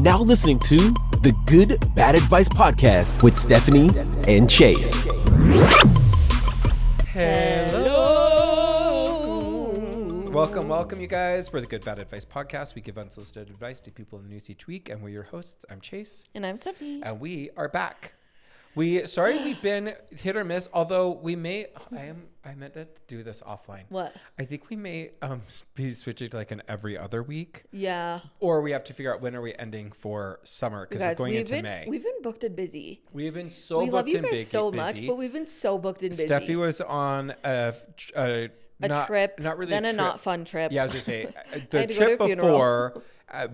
now listening to the Good Bad Advice Podcast with Stephanie and Chase. Hello. Welcome, you guys. We're the Good Bad Advice Podcast. We give unsolicited advice to people in the news each week, and we're your hosts. I'm Chase. And I'm Stephanie. And we are back. We've been hit or miss, although we may, I meant to do this offline. What? I think we may be switching to like an every other week. Yeah. Or we have to figure out when are we ending for summer, because we're going into May. We've been booked and busy. We've been so we booked love you and guys so much, but we've been so booked and busy. Steffi was on a trip, not really then a a not fun trip. Yeah, I was gonna say the trip before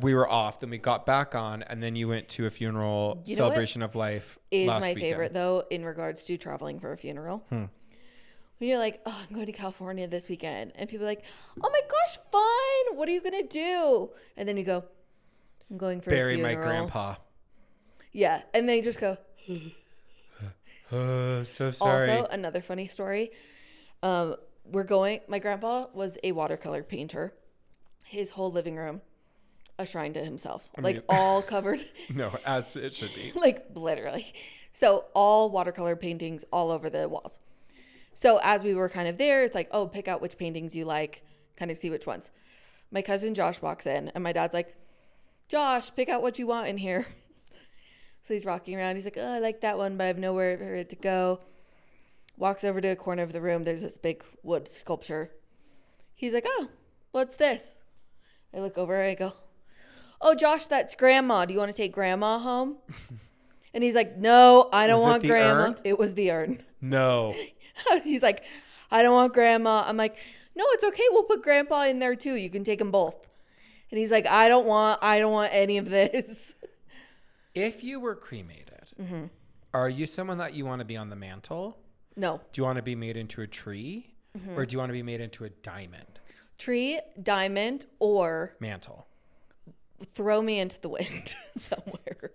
we were off, then we got back on, and then you went to a funeral celebration of life. Is last my weekend. favorite though in regards to traveling for a funeral. When you're like, oh, I'm going to California this weekend, and people are like, oh my gosh, fun. What are you gonna do? And then you go, I'm going for bury a funeral. my grandpa. Yeah, and they just go. So sorry. Also, another funny story. My grandpa was a watercolor painter. His whole living room, a shrine to himself, all covered. No, as it should be. Like literally. So all watercolor paintings all over the walls. So as we were kind of there, it's like, oh, pick out which paintings you like, kind of see which ones. My cousin Josh walks in, and my dad's like, Josh, pick out what you want in here. So he's walking around. He's like, oh, I like that one, but I have nowhere for it to go. Walks over to a corner of the room. There's this big wood sculpture. He's like, oh, what's this? I look over and I go, oh, Josh, that's grandma. Do you want to take grandma home? And he's like, no, I don't want grandma. Urn? It was the urn. No. He's like, I don't want grandma. I'm like, no, it's okay. We'll put grandpa in there too. You can take them both. And he's like, I don't want any of this. If you were cremated, are you someone that you want to be on the mantle? No. Do you want to be made into a tree? Or do you want to be made into a diamond? Tree, diamond, or mantle. Throw me into the wind somewhere.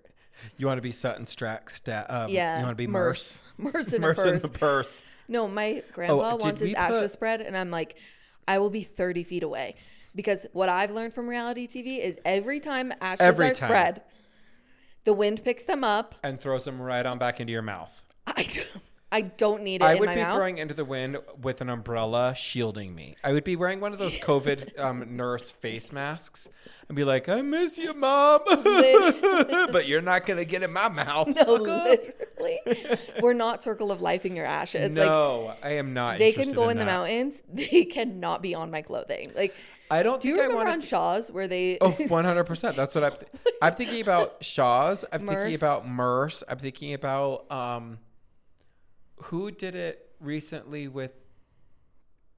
You want to be Sutton Strack? Yeah. You want to be Merce? Merce in the purse. No, my grandpa wants his ashes spread, and I'm like, I will be 30 feet away. Because what I've learned from reality TV is every time ashes are spread, the wind picks them up. And throws them right on back into your mouth. I don't need it in my mouth. I would be throwing into the wind with an umbrella shielding me. I would be wearing one of those COVID nurse face masks and be like, I miss you, Mom. But you're not going to get in my mouth. No, literally. We're not Circle of Life in your ashes. No, I am not They can go in the mountains. They cannot be on my clothing. Like, I don't think I want to. Do you remember on Shaw's where they... Oh, 100%. That's what I'm thinking about Shaw's. I'm thinking about Merce. I'm thinking about... who did it recently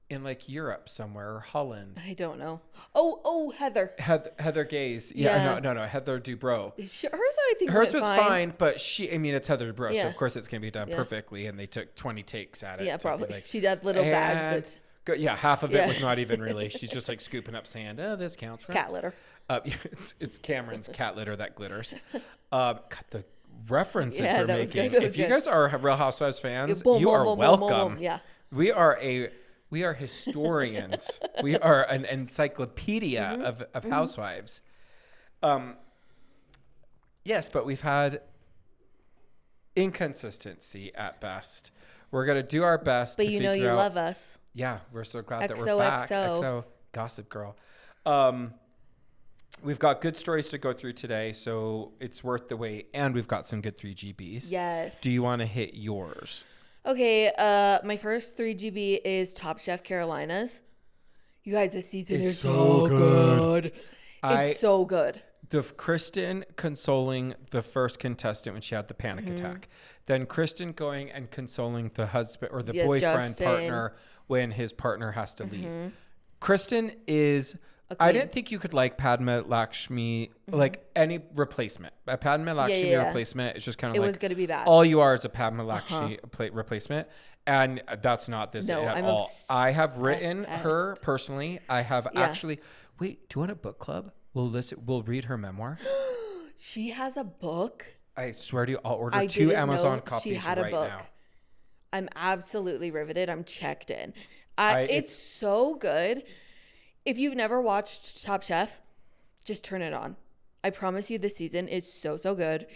in like Europe somewhere, or Holland? I don't know. Oh, Heather. Heather Gaze. Yeah. No. Heather Dubrow. Hers was fine, but it's Heather Dubrow, yeah. So of course it's going to be done perfectly, and they took 20 takes at it. Yeah, probably. She had little bags that... half of it was not even really. She's just like scooping up sand. Oh, this counts. Right? Cat litter. It's Cameron's cat litter that glitters. The references we're making. If you guys are Real Housewives fans, you are welcome. Yeah. We are historians. We are an encyclopedia of housewives. Yes, but we've had inconsistency at best. We're going to do our best to figure out. But you love us. Yeah, we're so glad that we're back. XO, Gossip Girl. We've got good stories to go through today, so it's worth the wait. And we've got some good 3GBs. Yes. Do you want to hit yours? Okay, my first 3GB is Top Chef Carolinas. You guys, this season is so good. It's so good. Kristen consoling the first contestant when she had the panic attack. Then Kristen going and consoling the husband or the boyfriend partner when his partner has to leave. Kristen is... I didn't think you could like Padma Lakshmi, like any replacement. A Padma Lakshmi replacement is just kind of it was going to be bad. All you are is a Padma Lakshmi replacement. And that's not this at all. I have written her personally. I have actually, wait, do you want a book club? We'll read her memoir. She has a book. I swear to you, I'll order 2 Amazon copies right now. I'm absolutely riveted. I'm checked in. It's so good. If you've never watched Top Chef, just turn it on. I promise you this season is so, so good.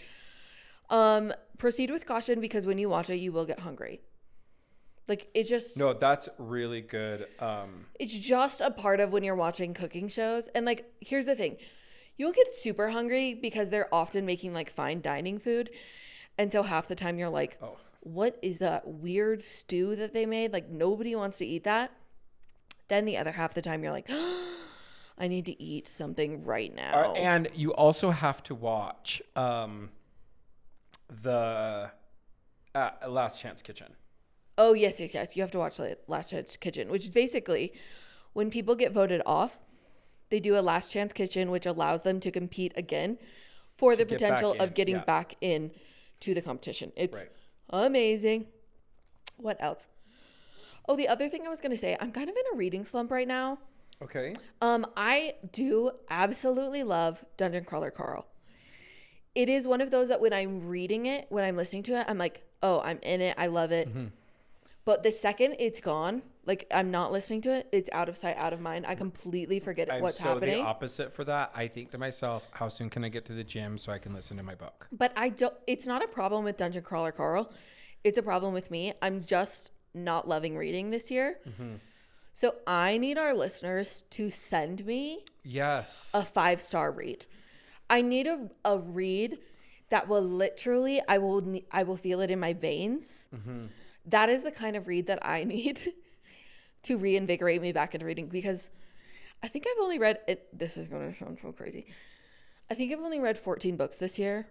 Proceed with caution because when you watch it, you will get hungry. Like, it's just... No, that's really good. It's just a part of when you're watching cooking shows. And, like, here's the thing. You'll get super hungry because they're often making, like, fine dining food. And so half the time you're like, what is that weird stew that they made? Like, nobody wants to eat that. Then the other half the time you're like, I need to eat something right now. And you also have to watch the Last Chance Kitchen. Oh, yes. You have to watch the Last Chance Kitchen, which is basically when people get voted off, they do a Last Chance Kitchen, which allows them to compete again for the potential of getting back in to the competition. It's amazing. What else? Oh, the other thing I was going to say, I'm kind of in a reading slump right now. Okay. I do absolutely love Dungeon Crawler Carl. It is one of those that when I'm reading it, when I'm listening to it, I'm like, oh, I'm in it. I love it. Mm-hmm. But the second it's gone, like I'm not listening to it, it's out of sight, out of mind. I completely forget what's happening. I'm the opposite for that. I think to myself, how soon can I get to the gym so I can listen to my book? But it's not a problem with Dungeon Crawler Carl. It's a problem with me. I'm just not loving reading this year. Mm-hmm. So I need our listeners to send me a 5-star read. I need a read that will literally, I will feel it in my veins. Mm-hmm. That is the kind of read that I need to reinvigorate me back into reading, because I think I've only read it. This is going to sound so crazy. I think I've only read 14 books this year.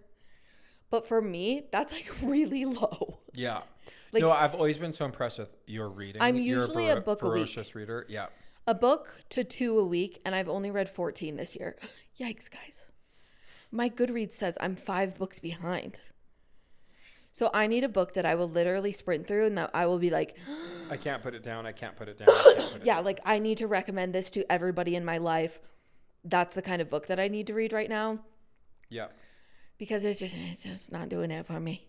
But for me, that's like really low. Yeah. Like, no, I've always been so impressed with your reading. I'm usually a book a week. Ferocious reader. Yeah. A book to 2 a week, and I've only read 14 this year. Yikes, guys. My Goodreads says I'm 5 books behind. So I need a book that I will literally sprint through and that I will be like, I can't put it down. I can't put it down. Like I need to recommend this to everybody in my life. That's the kind of book that I need to read right now. Yeah. Because it's just not doing it for me.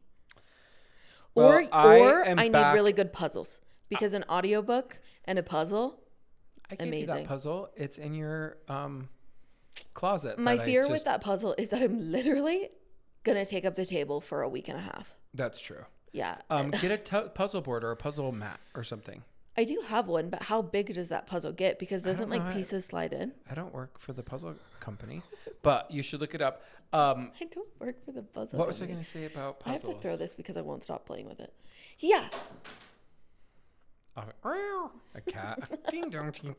Well, or I need really good puzzles, because an audiobook and a puzzle, I gave you that puzzle. It's in your closet. My fear with that puzzle is that I'm literally gonna take up the table for a week and a half. That's true. Yeah. Get a puzzle board or a puzzle mat or something. I do have one, but how big does that puzzle get? Because doesn't like pieces slide in? I don't work for the puzzle company, but you should look it up. I don't work for the puzzle What was I going to say about puzzles? I have to throw this because I won't stop playing with it. Yeah. A cat. Ding dong ding.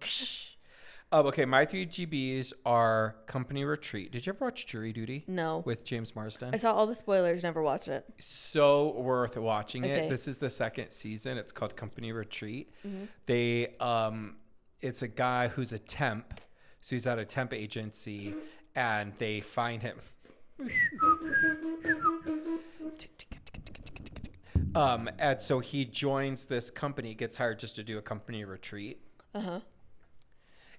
Okay, my 3 GBs are Company Retreat. Did you ever watch Jury Duty? No. With James Marsden? I saw all the spoilers, never watched it. So worth watching it. This is the 2nd season. It's called Company Retreat. Mm-hmm. It's a guy who's a temp. So he's at a temp agency, and they find him. And so he joins this company, gets hired just to do a company retreat. Uh-huh.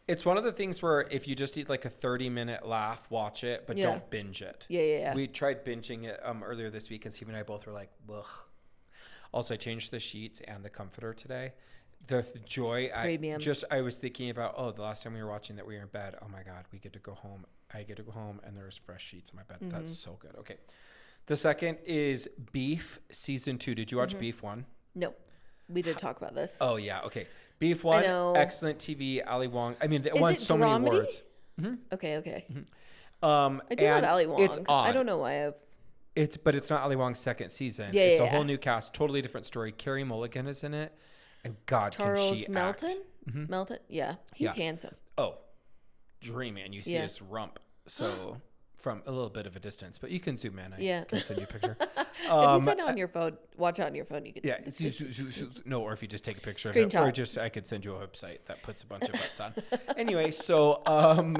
It's one of the things where if you just need like a 30-minute laugh, watch it, but don't binge it. Yeah. We tried binging it earlier this week, and Steve and I both were like, ugh. Also, I changed the sheets and the comforter today. The joy, I was thinking about, the last time we were watching that we were in bed, oh my God, we get to go home. I get to go home, and there's fresh sheets in my bed. Mm-hmm. That's so good. Okay. The second is Beef Season 2. Did you watch Beef 1? No. We did talk about this. Oh, yeah. Okay. Beef 1, excellent TV, Ali Wong. I mean, it won so many awards. Mm-hmm. Okay. Mm-hmm. I do love Ali Wong. It's odd. I don't know why But it's not Ali Wong's 2nd season. Yeah, it's a whole new cast, totally different story. Carey Mulligan is in it. And God, Charles can she Melton? act. Mm-hmm. Melton? Yeah. He's handsome. Oh, dreamy. And you see his rump. So from a little bit of a distance, but you can zoom in. I can send you a picture. If you send it on your phone, watch it on your phone. You can. Yeah. No, or if you just take a picture of it, or I could send you a website that puts a bunch of butts on. Anyway, so I'm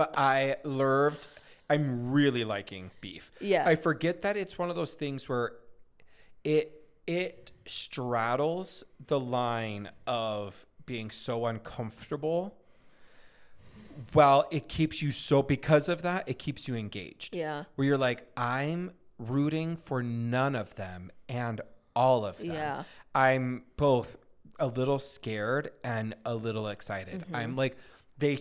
really liking Beef. Yeah. I forget that it's one of those things where it straddles the line of being so uncomfortable. Well, it keeps you because of that, it keeps you engaged. Yeah. Where you're like, I'm rooting for none of them and all of them. Yeah. I'm both a little scared and a little excited. Mm-hmm. I'm like, they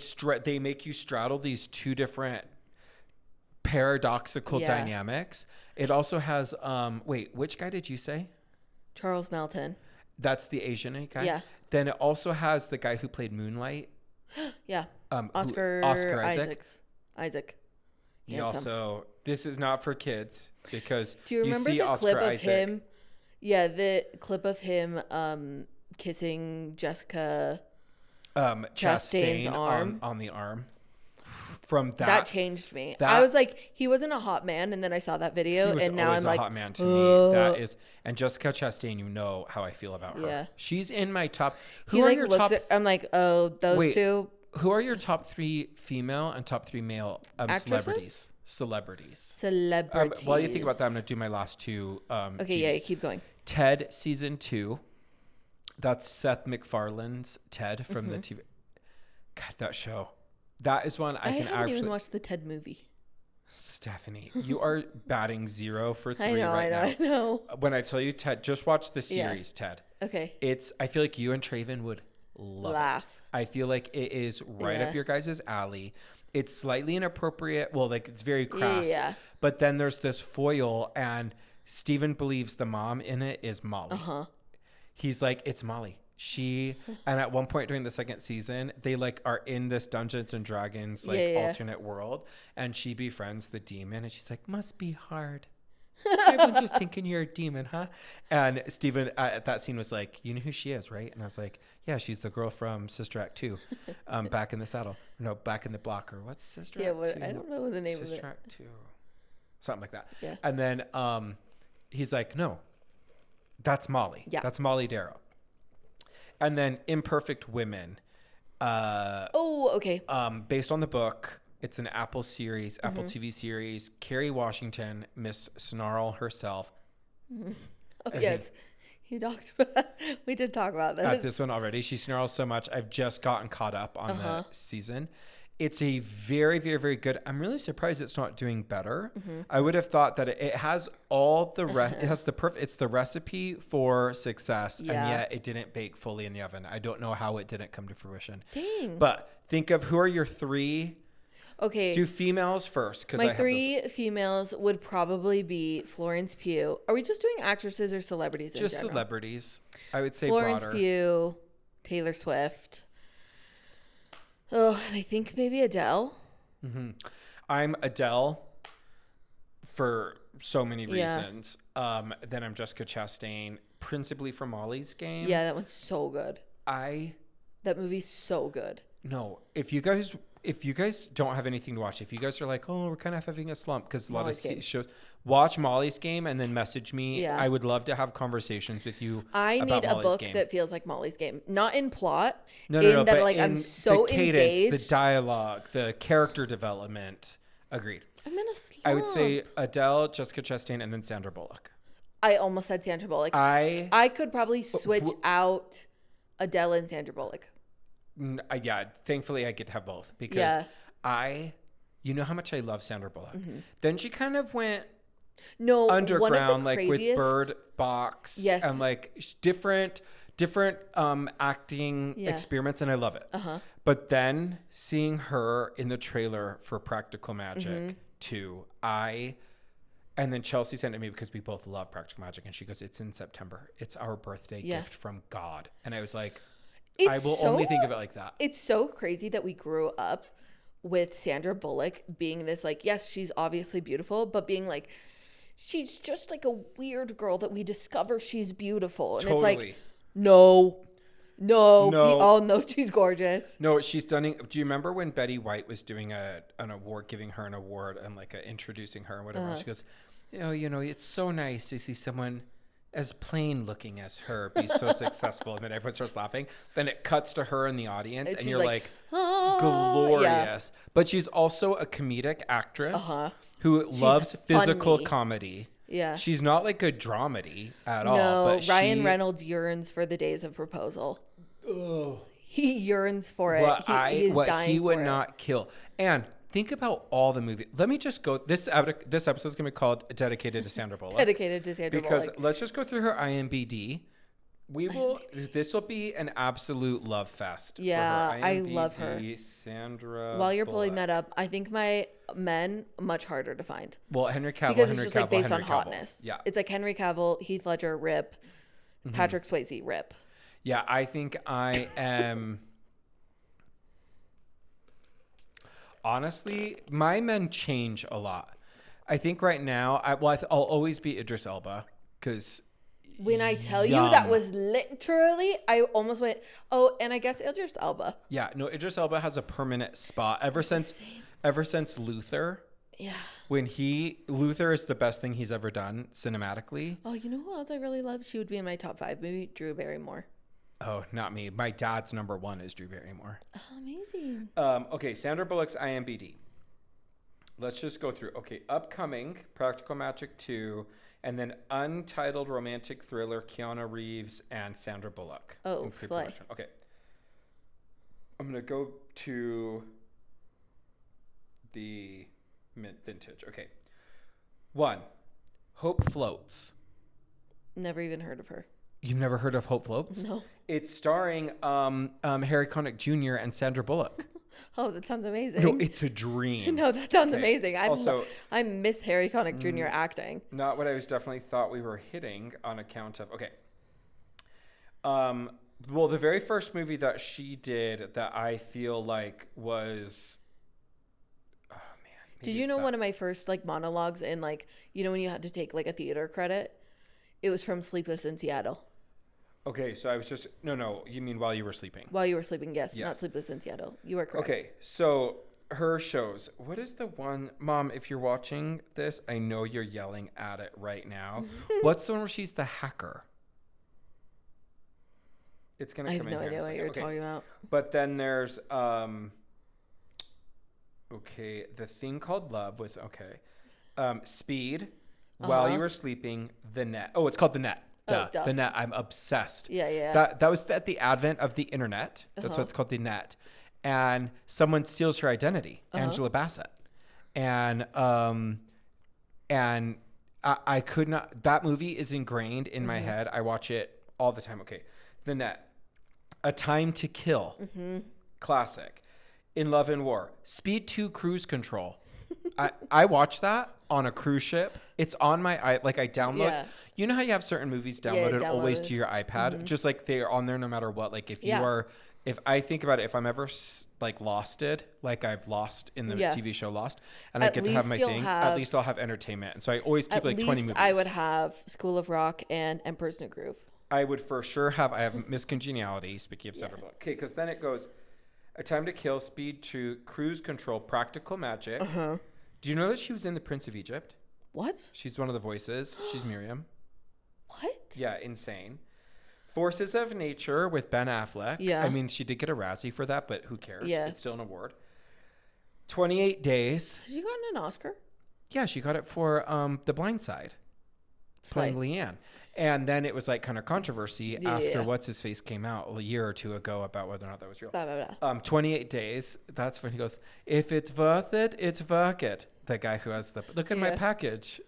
make you straddle these 2 different paradoxical dynamics. It also has, wait, which guy did you say? Charles Melton. That's the Asian guy? Yeah. Then it also has the guy who played Moonlight. Yeah. Oscar Isaac. He also, this is not for kids because do you remember see the Oscar clip of Isaac. him? Yeah, the clip of him kissing Jessica Chastain's arm on the arm. From that changed me. I was like, he wasn't a hot man, and then I saw that video, and now I'm like, hot man to me. That is, and Jessica Chastain, you know how I feel about her. Yeah. She's in my top. He like looks at, I'm like, oh, those two. Who are your top 3 female and top 3 male celebrities? Celebrities. While you think about that, I'm going to do my last 2. Okay, yeah, keep going. Ted season 2. That's Seth MacFarlane's Ted from the TV. God, that show. That is one I can haven't even watched the Ted movie. Stephanie, you are batting 0 for 3 now. I know. When I tell you Ted, just watch the series, Ted. Okay. I feel like you and Traven would laugh. I feel like it is right up your guys' alley. It's slightly inappropriate. Well, like it's very crass. Yeah. But then there's this foil, and Steven believes the mom in it is Molly. He's like, it's Molly. And at one point during the second season, they like are in this Dungeons and Dragons alternate world, and she befriends the demon, and she's like, must be hard. Everyone's just thinking you're a demon, huh? And Steven at that scene was like, you know who she is, right? And I was like, yeah, she's the girl from Sister Act 2, Back in the Saddle. No, Back in the Block, or what's Sister Act 2? I don't know the name of it. Sister Act 2. Something like that. Yeah. And then he's like, no, that's Molly. Yeah. That's Molly Darrow. And then Imperfect Women. Okay. Based on the book. It's an Apple series, Apple TV series. Kerry Washington, Miss Snarl herself. Oh, yes. We did talk about this. At this one already. She snarls so much. I've just gotten caught up on the season. It's a very, very, very good. I'm really surprised it's not doing better. I would have thought that it has all the it has the it's the recipe for success, and yet it didn't bake fully in the oven. I don't know how it didn't come to fruition. Dang. But think of who are your 3. Okay. Do females first. My 3 females would probably be Florence Pugh. Are we just doing actresses or celebrities in general? Just celebrities. I would say Florence broader. Pugh, Taylor Swift. Oh, and I think maybe Adele. I'm Adele for so many reasons. Then I'm Jessica Chastain, principally for Molly's Game. Yeah, that one's so good. That movie's so good. No, if you guys don't have anything to watch, if you guys are like, oh, we're kind of having a slump because a lot of shows, watch Molly's Game and then message me. Yeah. I would love to have conversations with you. I need a book that feels like Molly's Game, not in plot. No, but like I'm so the cadence, engaged. the dialogue, the character development. Agreed. I'm in a slump. I would say Adele, Jessica Chastain, and then Sandra Bullock. I almost said Sandra Bullock. I could probably switch out Adele and Sandra Bullock. Yeah, thankfully I get to have both because you know how much I love Sandra Bullock. Then she kind of went underground, like with Bird Box, and like different acting experiments, and I love it. But then seeing her in the trailer for Practical Magic 2, and then Chelsea sent it to me because we both love Practical Magic, and she goes, "It's in September. It's our birthday gift from God," and I was like. I will only think of it like that. It's so crazy that we grew up with Sandra Bullock being this like, yes, she's obviously beautiful, but being like, she's just like a weird girl that we discover she's beautiful. And it's like, no, we all know she's gorgeous. No, she's stunning. Do you remember when Betty White was doing an award, giving her an award and like introducing her and whatever? And she goes, you know, it's so nice to see someone as plain looking as her be so successful, and then everyone starts laughing. Then it cuts to her in the audience, and you're like glorious. But she's also a comedic actress who loves physical comedy. Yeah, she's not like a dramedy at all. But Ryan Reynolds yearns for the days of Proposal. Oh, he yearns for it. He would not kill. And think about all the movies. Let me just go. This episode is going to be called Dedicated to Sandra Bullock. Dedicated to Sandra Bullock. Because let's just go through her IMDb. This will be an absolute love fest. Yeah, for her. I love her. Sandra. While you're Bullock. pulling that up, I think my men much harder to find. Well, Henry Cavill. Because Henry it's just Cavill, like based Henry on Cavill. hotness. Yeah. It's like Henry Cavill, Heath Ledger, rip. Patrick Swayze, rip. Yeah, I think I am. Honestly, my men change a lot. I think right now, I'll always be Idris Elba because. When I tell you that was literally, I almost went, oh, and I guess Idris Elba. Yeah, no, Idris Elba has a permanent spot ever since Luther. Yeah. Luther is the best thing he's ever done cinematically. Oh, you know who else I really love? She would be in my top 5. Maybe Drew Barrymore. Oh, not me. My dad's number 1 is Drew Barrymore. Oh, amazing. Okay, Sandra Bullock's IMDb. Let's just go through. Okay, upcoming Practical Magic 2, and then untitled romantic thriller Keanu Reeves and Sandra Bullock. Oh, slay. Okay. I'm going to go to the vintage. Okay. 1. Hope Floats. Never even heard of her. You've never heard of Hope Floats? No. It's starring Harry Connick Jr. and Sandra Bullock. Oh, that sounds amazing. No, it's a dream. No, that sounds amazing. I miss Harry Connick Jr. acting. Not what I was definitely thought we were hitting on account of. Okay. Well, the very first movie that she did that I feel like was. Oh man. Did you know one of my first like monologues in like when you had to take like a theater credit? It was from Sleepless in Seattle. Okay, so I was just no. You mean while you were sleeping? While you were sleeping, yes. Not Sleepless in Seattle. You are correct. Okay, so her shows. What is the one, Mom? If you're watching this, I know you're yelling at it right now. What's the one where she's the hacker? It's gonna come in here. I have no idea what you're talking about. But then there's the Thing Called Love was okay. Speed. While you were sleeping, The Net. Oh, it's called The Net. The Net. I'm obsessed. Yeah. That was at the advent of the internet. That's what it's called, The Net. And someone steals her identity, Angela Bassett. And I could not. That movie is ingrained in my head. I watch it all the time. Okay, The Net. A Time to Kill. Classic. In Love and War. Speed 2 Cruise Control. I watch that on a cruise ship. It's on my I download. Yeah. You know how you have certain movies downloaded always to your iPad, just like they're on there no matter what. Like if you are, if I think about it, if I'm ever like losted, like I've lost in the TV show Lost, and I get to have my thing, at least I'll have entertainment. And so I always keep like 20 movies. I would have School of Rock and Emperor's New Groove. I would for sure have. I have Miss Congeniality. Speaking of Sandra Bullock. Okay, because then it goes. A Time to Kill, Speed 2, Cruise Control, Practical Magic. Do you know that she was in The Prince of Egypt? What? She's one of the voices. She's Miriam. What? Yeah, insane. Forces of Nature with Ben Affleck. Yeah. I mean, she did get a Razzie for that, but who cares? Yeah. It's still an award. 28 Days. Has she gotten an Oscar? Yeah, she got it for The Blind Side. Playing Leanne. And then it was like kind of controversy after What's His Face came out a year or two ago about whether or not that was real. 28 Days. That's when he goes, if it's worth it, it's worth it. The guy who has the look at my package.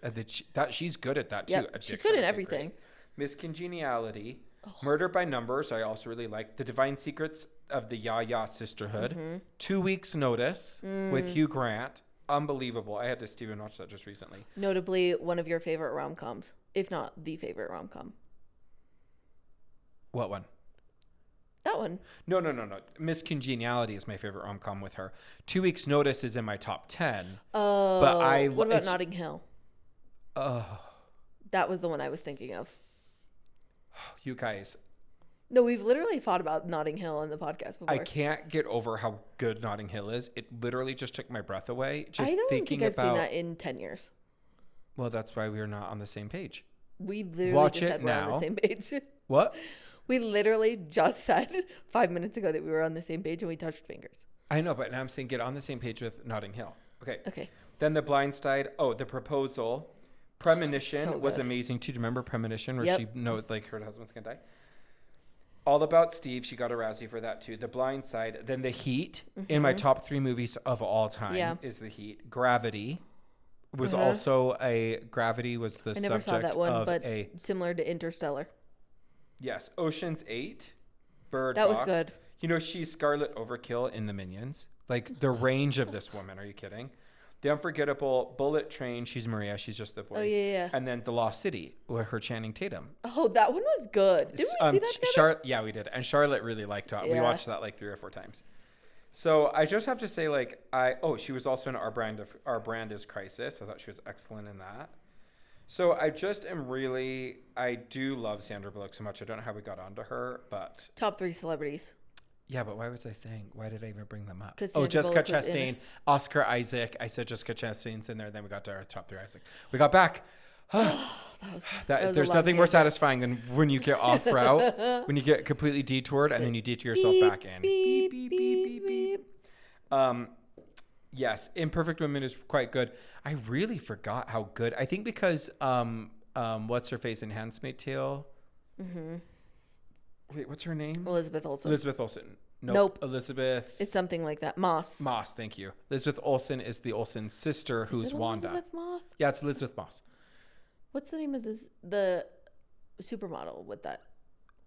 She's good at that too. Yep. She's good at everything. Miss Congeniality. Murder by Numbers. I also really like The Divine Secrets of the Ya Sisterhood. 2 Weeks Notice with Hugh Grant. Unbelievable. I had to Steven watch that just recently. Notably, one of your favorite rom-coms, if not the favorite rom-com. What one? That one. No. Miss Congeniality is my favorite rom-com with her. 2 Weeks Notice is in my top 10. Oh. But what about Notting Hill? Oh. That was the one I was thinking of. You guys. No, we've literally thought about Notting Hill in the podcast before. I can't get over how good Notting Hill is. It literally just took my breath away. Just I don't thinking think I've about, seen that in 10 years. Well, that's why we're not on the same page. We literally Watch just it said we're now. on the same page. What? We literally just said 5 minutes ago that we were on the same page and we touched fingers. I know, but now I'm saying get on the same page with Notting Hill. Okay. Okay. Then The Blind Side. Oh, The Proposal. Premonition So was good. amazing too. Do you remember Premonition where Yep. she like her husband's gonna die? All About Steve. She got a Razzie for that too. The Blind Side. Then The Heat. In my top 3 movies of all time is The Heat. Gravity was also Gravity was the I never subject saw that one, of but similar to Interstellar. Yes. Ocean's 8. Bird That Box. was good. You know, she's Scarlet Overkill in the Minions. Like, the range of this woman. Are you kidding? The Unforgettable, Bullet Train. She's Maria. She's just the voice. Oh, yeah. And then The Lost City with her Channing Tatum. Oh, that one was good. Did we see that together? Yeah, we did. And Charlotte really liked it. We watched that like 3 or 4 times. So I just have to say, like, she was also in Our Brand is Crisis. I thought she was excellent in that. So I just am really, I do love Sandra Bullock so much. I don't know how we got onto her, but. Top 3 celebrities. Yeah, but why was I saying? Why did I even bring them up? Jessica Bullock Chastain, Oscar Isaac. I said Jessica Chastain's in there. Then we got to our top 3 Isaac. We got back. There's nothing more satisfying than when you get off route, when you get completely detoured, and then you detour yourself back in. Beep, beep, beep, beep. Yes, Imperfect Women is quite good. I really forgot how good. I think because what's her face in Handmaid's Tale? Mm-hmm. Wait, what's her name? Elizabeth Olsen. Nope. Elizabeth. It's something like that. Moss, thank you. Elizabeth Olsen is the Olsen sister who's Wanda. Elizabeth Moss? Yeah, it's Elizabeth Moss. What's the name of the supermodel with that?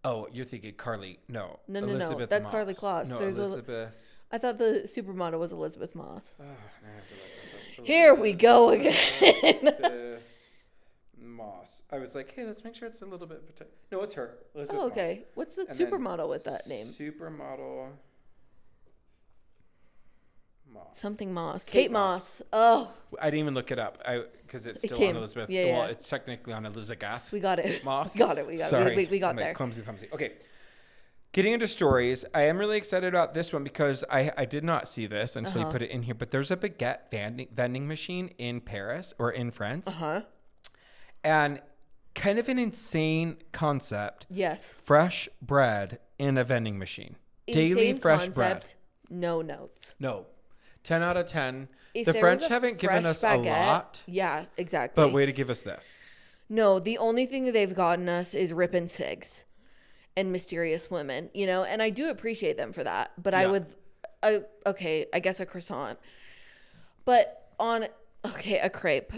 Oh, you're thinking Carly. No. No. That's Moss. Carly Kloss. No, Elizabeth. I thought the supermodel was Elizabeth Moss. Oh, I have to look this up. Here we go again. Moss. I was like, hey, let's make sure it's a little bit. No, it's her. Elizabeth okay. Moss. What's the supermodel with that name? Supermodel. Moss. Something Moss. Kate Moss. Oh. I didn't even look it up because it's still on Elizabeth. Yeah, well, it's technically on Elizabeth. We got it. Moth. We got it. Sorry. We got there. Clumsy. Okay. Getting into stories, I am really excited about this one because I did not see this until you put it in here. But there's a baguette vending machine in Paris or in France. And kind of an insane concept. Yes. Fresh bread in a vending machine. Insane Daily fresh concept, bread. No notes. No. 10 out of 10. If the French haven't given us baguette, a lot. Yeah, exactly. But way to give us this. No, the only thing that they've gotten us is ripping cigs and mysterious women, you know, and I do appreciate them for that. But yeah. I guess a croissant. But a crepe.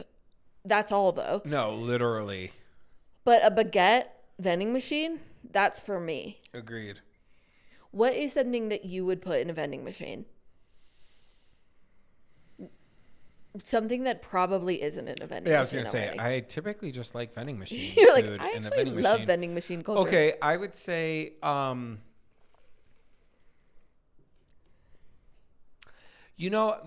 That's all though. No, literally. But a baguette vending machine, that's for me. Agreed. What is something that you would put in a vending machine? Something that probably isn't in a vending machine. Yeah, I was going to say, I typically just like vending machine You're food like, I in a actually vending love machine. vending machine culture. Okay, I would say, you know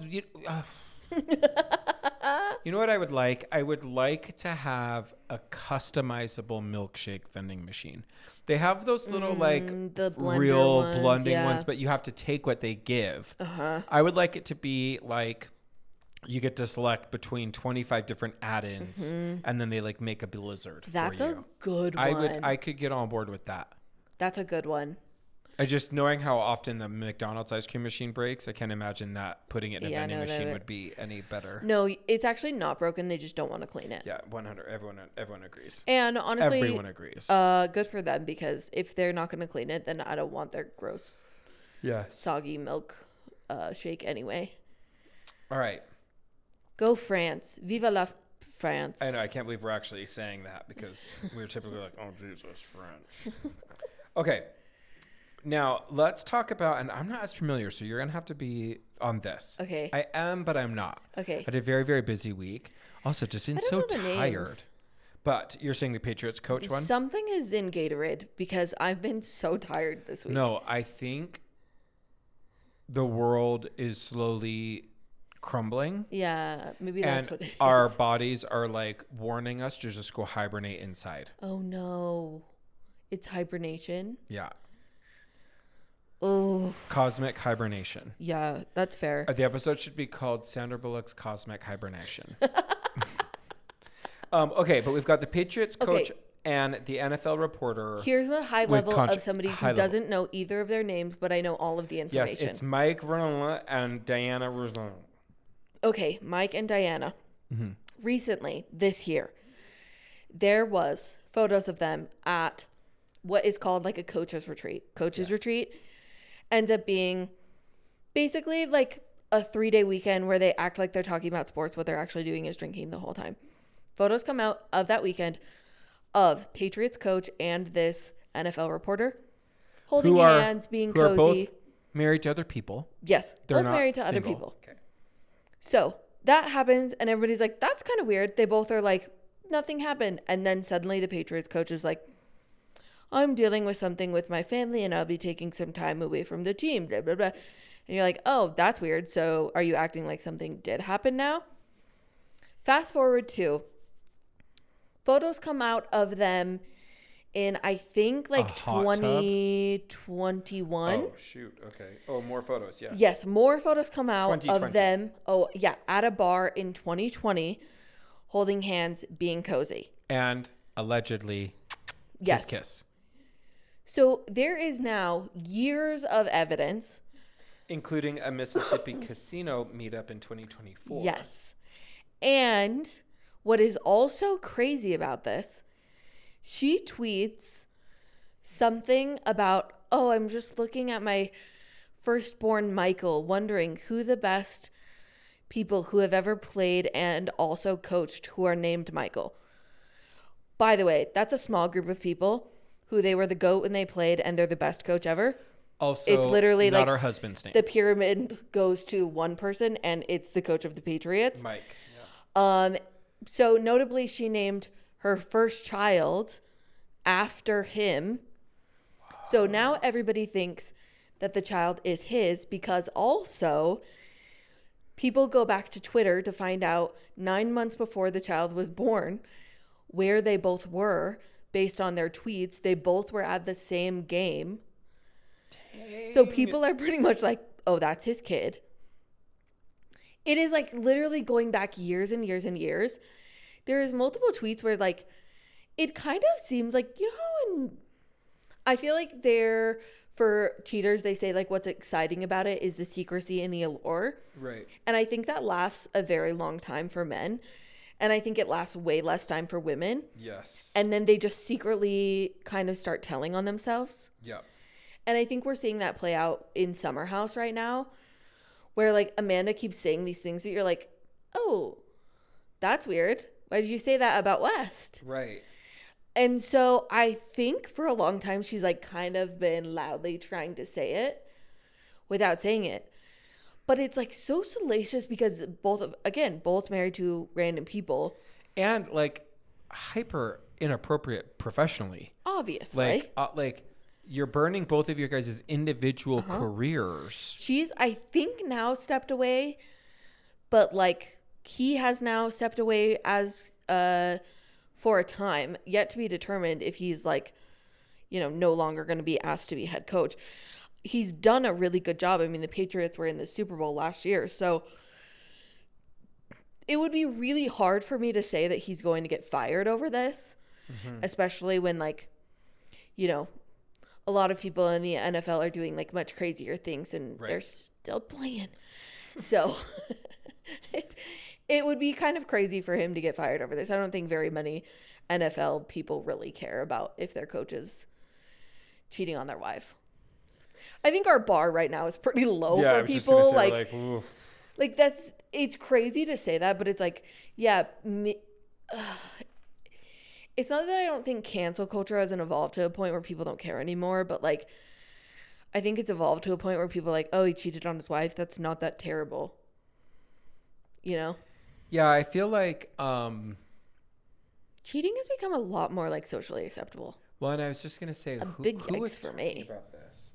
what I would like? I would like to have a customizable milkshake vending machine. They have those little the real ones, blending ones, but you have to take what they give. I would like it to be like you get to select between 25 different add-ins and then they like make a blizzard That's for you. That's a good one. I could get on board with that. That's a good one. I just, knowing how often the McDonald's ice cream machine breaks, I can't imagine that putting it in a vending machine would be any better. No, it's actually not broken. They just don't want to clean it. Yeah, 100. Everyone agrees. And honestly, everyone agrees. Good for them, because if they're not going to clean it, then I don't want their gross, soggy milk shake anyway. All right. Go France. Viva la France. I know. I can't believe we're actually saying that because we're typically like, oh, Jesus, French. Okay. Now, let's talk about, and I'm not as familiar, so you're going to have to be on this. Okay. I am, but I'm not. Okay. I had a very, very busy week. Also, just been so tired. Names. But you're saying the Patriots coach one? Something is in Gatorade because I've been so tired this week. No, I think the world is slowly crumbling. Yeah, maybe that's what it is. Our bodies are like warning us to just go hibernate inside. Oh, no. It's hibernation? Yeah. Oh, cosmic hibernation. Yeah, that's fair. The episode should be called Sandra Bullock's Cosmic Hibernation. Okay, but we've got the Patriots coach and the NFL reporter. Here's a high level of somebody who doesn't know either of their names, but I know all of the information. Yes, it's Mike Vernola and Diana Rousseau. Okay, Mike and Diana. Mm-hmm. Recently, this year, there was photos of them at what is called like a coach's retreat. Retreat ends up being basically like a 3-day weekend where they act like they're talking about sports. What they're actually doing is drinking the whole time. Photos come out of that weekend of Patriots coach and this NFL reporter, holding hands, being cozy. Are both married to other people. Yes, They're both married to single. other people. Okay. So that happens, and everybody's like, that's kind of weird. They both are like, nothing happened. And then suddenly the Patriots coach is like, I'm dealing with something with my family, and I'll be taking some time away from the team, blah, blah, blah. And you're like, oh, that's weird. So are you acting like something did happen now? Fast forward to photos come out of them in, I think, like 2021. Oh, shoot. Okay. Oh, more photos. Yes. Yes, more photos come out of them. Oh, yeah, at a bar in 2020, holding hands, being cozy. And allegedly, yes. kiss. So there is now years of evidence. Including a Mississippi casino meetup in 2024. Yes. And what is also crazy about this, she tweets something about, oh, I'm just looking at my firstborn Michael, wondering who the best people who have ever played and also coached who are named Michael. By the way, that's a small group of people who they were the GOAT when they played and they're the best coach ever. Also, it's literally not like our husband's name. The pyramid goes to one person, and it's the coach of the Patriots. Mike. Yeah. So notably, she named her first child after him. Wow. So now everybody thinks that the child is his, because also people go back to Twitter to find out 9 months before the child was born where they both were based on their tweets. They both were at the same game. So people are pretty much like, oh, that's his kid. It is like literally going back years and years and years. There is multiple tweets where like, it kind of seems like, you know, and I feel like they're, for cheaters, they say like what's exciting about it is the secrecy and the allure. Right. And I think that lasts a very long time for men. And I think it lasts way less time for women. Yes. And then they just secretly kind of start telling on themselves. Yeah. And I think we're seeing that play out in Summerhouse right now, where like Amanda keeps saying these things that you're like, oh, that's weird. Why did you say that about West? Right. And so I think for a long time, she's like kind of been loudly trying to say it without saying it. But it's like so salacious because both married to random people. And like hyper inappropriate professionally. Obviously. Like you're burning both of your guys' individual careers. She's, I think, now stepped away, but like he has now stepped away as for a time, yet to be determined if he's like, you know, no longer going to be asked to be head coach. He's done a really good job. I mean, the Patriots were in the Super Bowl last year, so it would be really hard for me to say that he's going to get fired over this, especially when, like, you know, a lot of people in the NFL are doing like much crazier things and they're still playing. So it would be kind of crazy for him to get fired over this. I don't think very many NFL people really care about if their coach is cheating on their wife. I think our bar right now is pretty low for people. Like that's, it's crazy to say that, but it's like, yeah, it's not that I don't think cancel culture hasn't evolved to a point where people don't care anymore, but like, I think it's evolved to a point where people are like, oh, he cheated on his wife. That's not that terrible. You know? Yeah, I feel like cheating has become a lot more like socially acceptable. Well, and I was just gonna say, who was for me about this?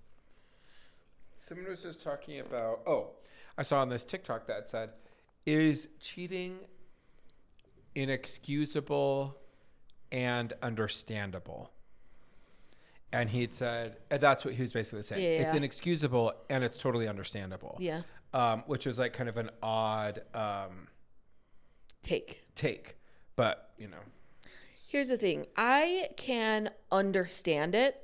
Someone was just talking about. Oh, I saw on this TikTok that said, "Is cheating inexcusable and understandable?" And he'd said, and that's what he was basically saying. Yeah. It's inexcusable and it's totally understandable. Yeah. Which was like kind of an odd take, but you know. Here's the thing. I can understand it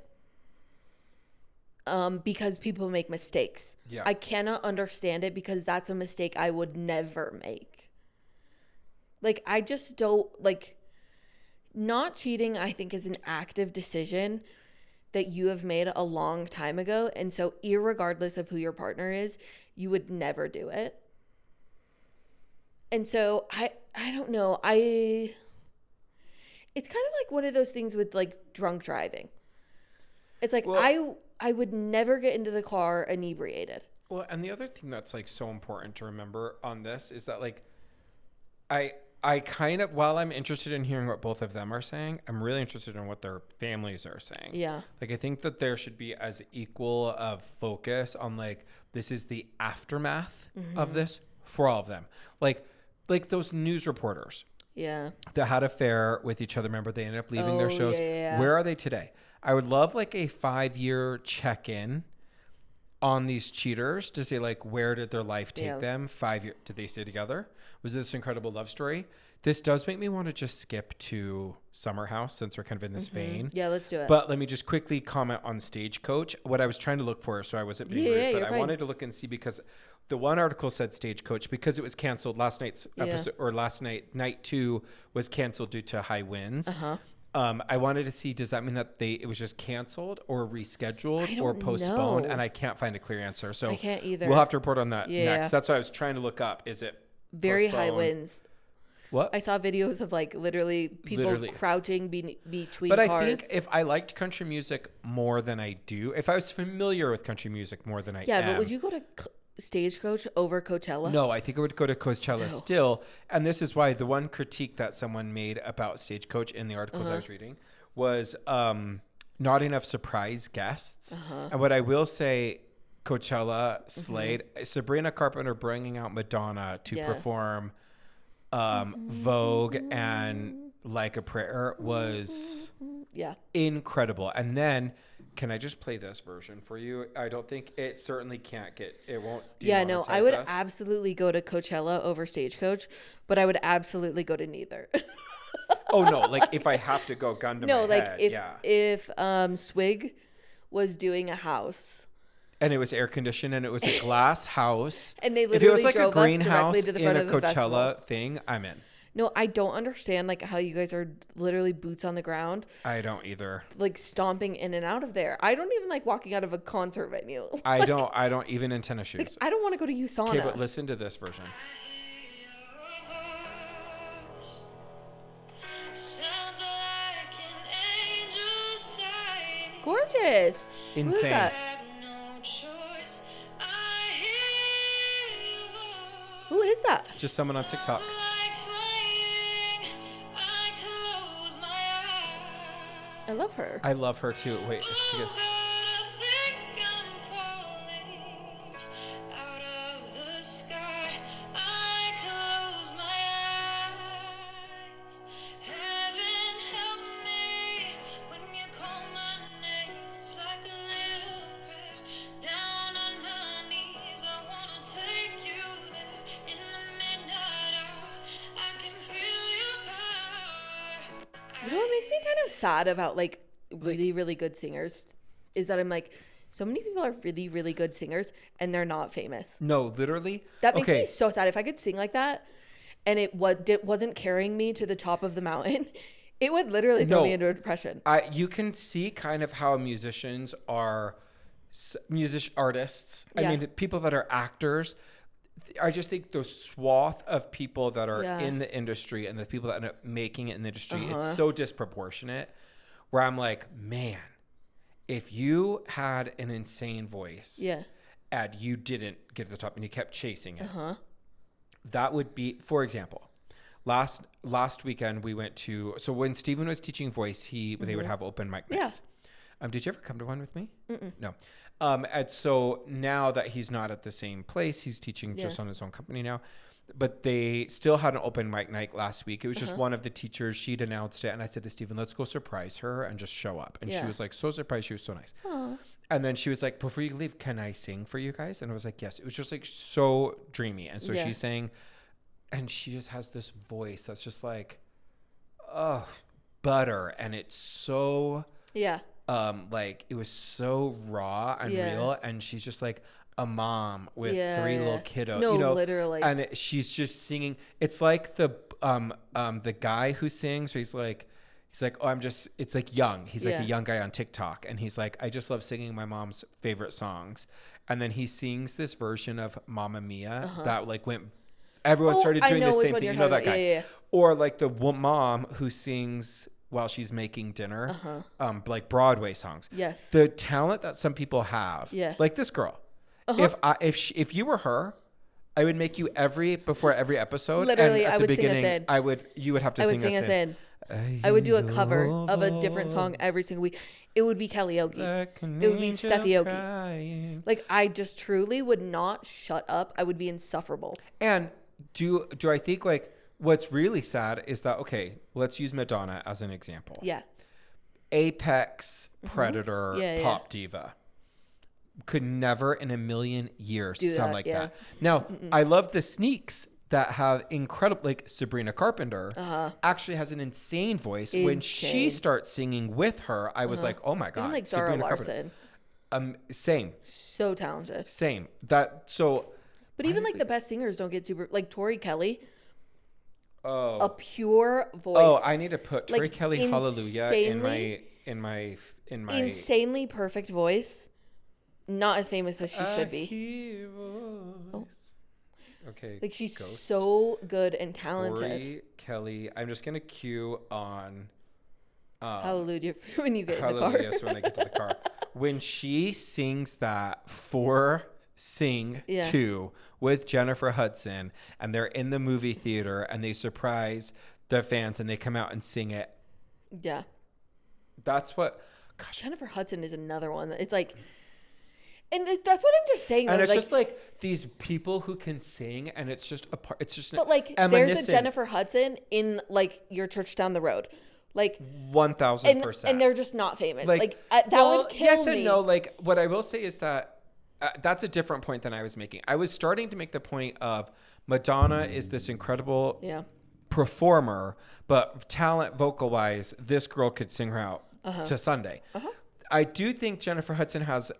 because people make mistakes. Yeah. I cannot understand it because that's a mistake I would never make. Like, I just don't, like, not cheating, I think, is an active decision that you have made a long time ago. And so irregardless of who your partner is, you would never do it. And so I don't know. It's kind of like one of those things with like drunk driving. It's like, I would never get into the car inebriated. Well, and the other thing that's like so important to remember on this is that like, I kind of, while I'm interested in hearing what both of them are saying, I'm really interested in what their families are saying. Yeah. Like, I think that there should be as equal of focus on like, this is the aftermath of this for all of them. Like those news reporters. Yeah. That had an affair with each other. Remember, they ended up leaving their shows. Yeah. Where are they today? I would love like a 5-year check-in on these cheaters to say like, where did their life take them? 5 years. Did they stay together? Was this incredible love story? This does make me want to just skip to Summerhouse since we're kind of in this vein. Yeah, let's do it. But let me just quickly comment on Stagecoach. What I was trying to look for, so I wasn't being rude, but I wanted to look and see because the one article said Stagecoach because it was canceled last night's episode, or last night 2 was canceled due to high winds. I wanted to see, does that mean that it was just canceled or rescheduled or postponed? And I can't find a clear answer. So I can't either. We'll have to report on that next. That's what I was trying to look up. Is it very postponed? high winds? What? I saw videos of like literally people crouching between cars. But I think if I liked country music more than I do, if I was familiar with country music more than I am. Yeah, but would you go to Stagecoach over Coachella? No, I think I would go to Coachella still. And this is why the one critique that someone made about Stagecoach in the articles I was reading was not enough surprise guests. And what I will say, Coachella slayed. Sabrina Carpenter bringing out Madonna to perform Vogue and Like a Prayer was incredible. And then, can I just play this version for you? I don't think it certainly can't get, it won't demonetize I would us. absolutely go to Coachella over Stagecoach, but I would absolutely go to neither. Oh no, like if I have to go gun to my head, if Swig was doing a house and it was air conditioned and it was a glass house, and they literally if it was like drove a greenhouse to the front in a of the Coachella festival. thing, I'm in. No, I don't understand like how you guys are literally boots on the ground. I don't either. Like stomping in and out of there. I don't even like walking out of a concert venue. I don't even in tennis shoes. Like, I don't want to go to USANA. Okay, but listen to this version. Gorgeous. Insane. Who is that? Who is that? Just someone on TikTok. I love her. I love her too. Wait, it's good. You know what makes me kind of sad about like really, really good singers is that I'm like, so many people are really, really good singers and they're not famous. No, literally. That makes me so sad. If I could sing like that and it wasn't carrying me to the top of the mountain, it would literally throw me into a depression. You can see kind of how musicians are artists. I mean, people that are actors. I just think the swath of people that are in the industry and the people that end up making it in the industry, it's so disproportionate where I'm like, man, if you had an insane voice and you didn't get to the top and you kept chasing it, that would be, for example, last weekend we went to, so when Stephen was teaching voice, they would have open mic nights. Did you ever come to one with me? No. And so now that he's not at the same place, he's teaching just on his own company now. But they still had an open mic night last week. It was just one of the teachers. She'd announced it. And I said to Stephen, let's go surprise her and just show up. And she was like, so surprised. She was so nice. Aww. And then she was like, before you leave, can I sing for you guys? And I was like, yes. It was just like so dreamy. And so she's saying, and she just has this voice that's just like, oh, butter. And it's so... like it was so raw and real, and she's just like a mom with 3 little kiddos. No, you know, literally. And she's just singing. It's like the guy who sings. Where he's like, oh, it's like young. He's like a young guy on TikTok, and he's like, I just love singing my mom's favorite songs. And then he sings this version of Mamma Mia that like went. Everyone started doing the same thing. You know that guy. Or like the mom who sings while she's making dinner, like Broadway songs. Yes. The talent that some people have, like this girl. If you were her, I would make you before every episode. Literally, and at I the would beginning, sing us in. You would have to sing us in. I would do a cover of a different song every single week. It would be karaoke. It would be Steffi-oki. Like, I just truly would not shut up. I would be insufferable. And do I think, like, what's really sad is that, okay, let's use Madonna as an example. Yeah. Apex predator pop diva. Could never in a million years sound like that. Now, I love the sneaks that have incredible, like Sabrina Carpenter actually has an insane voice. When she starts singing with her, I was like, oh my God. Even like Zara Sabrina Larson. Same. So talented. Same. But even like the best singers don't get super, like Tori Kelly. Oh. A pure voice. Oh, I need to put Tori like Kelly Hallelujah in my insanely perfect voice. Not as famous as she should be. Oh. Okay. Like she's so good and talented. Tori Kelly. I'm just gonna cue on Hallelujah when you get in the car. Hallelujah when I get to the car. When she sings that Sing 2 with Jennifer Hudson, and they're in the movie theater and they surprise the fans and they come out and sing it. Yeah. That's what. Gosh, Jennifer Hudson is another one. It's like. And that's what I'm just saying. And it's like, just like these people who can sing, and it's just a part. It's just. But like, there's a Jennifer Hudson in like your church down the road, like 1,000%, and they're just not famous. Like that would kill me. Yes and no. Like what I will say is that that's a different point than I was making. I was starting to make the point of Madonna is this incredible performer, but talent vocal wise, this girl could sing her out to Sunday. I do think Jennifer Hudson has.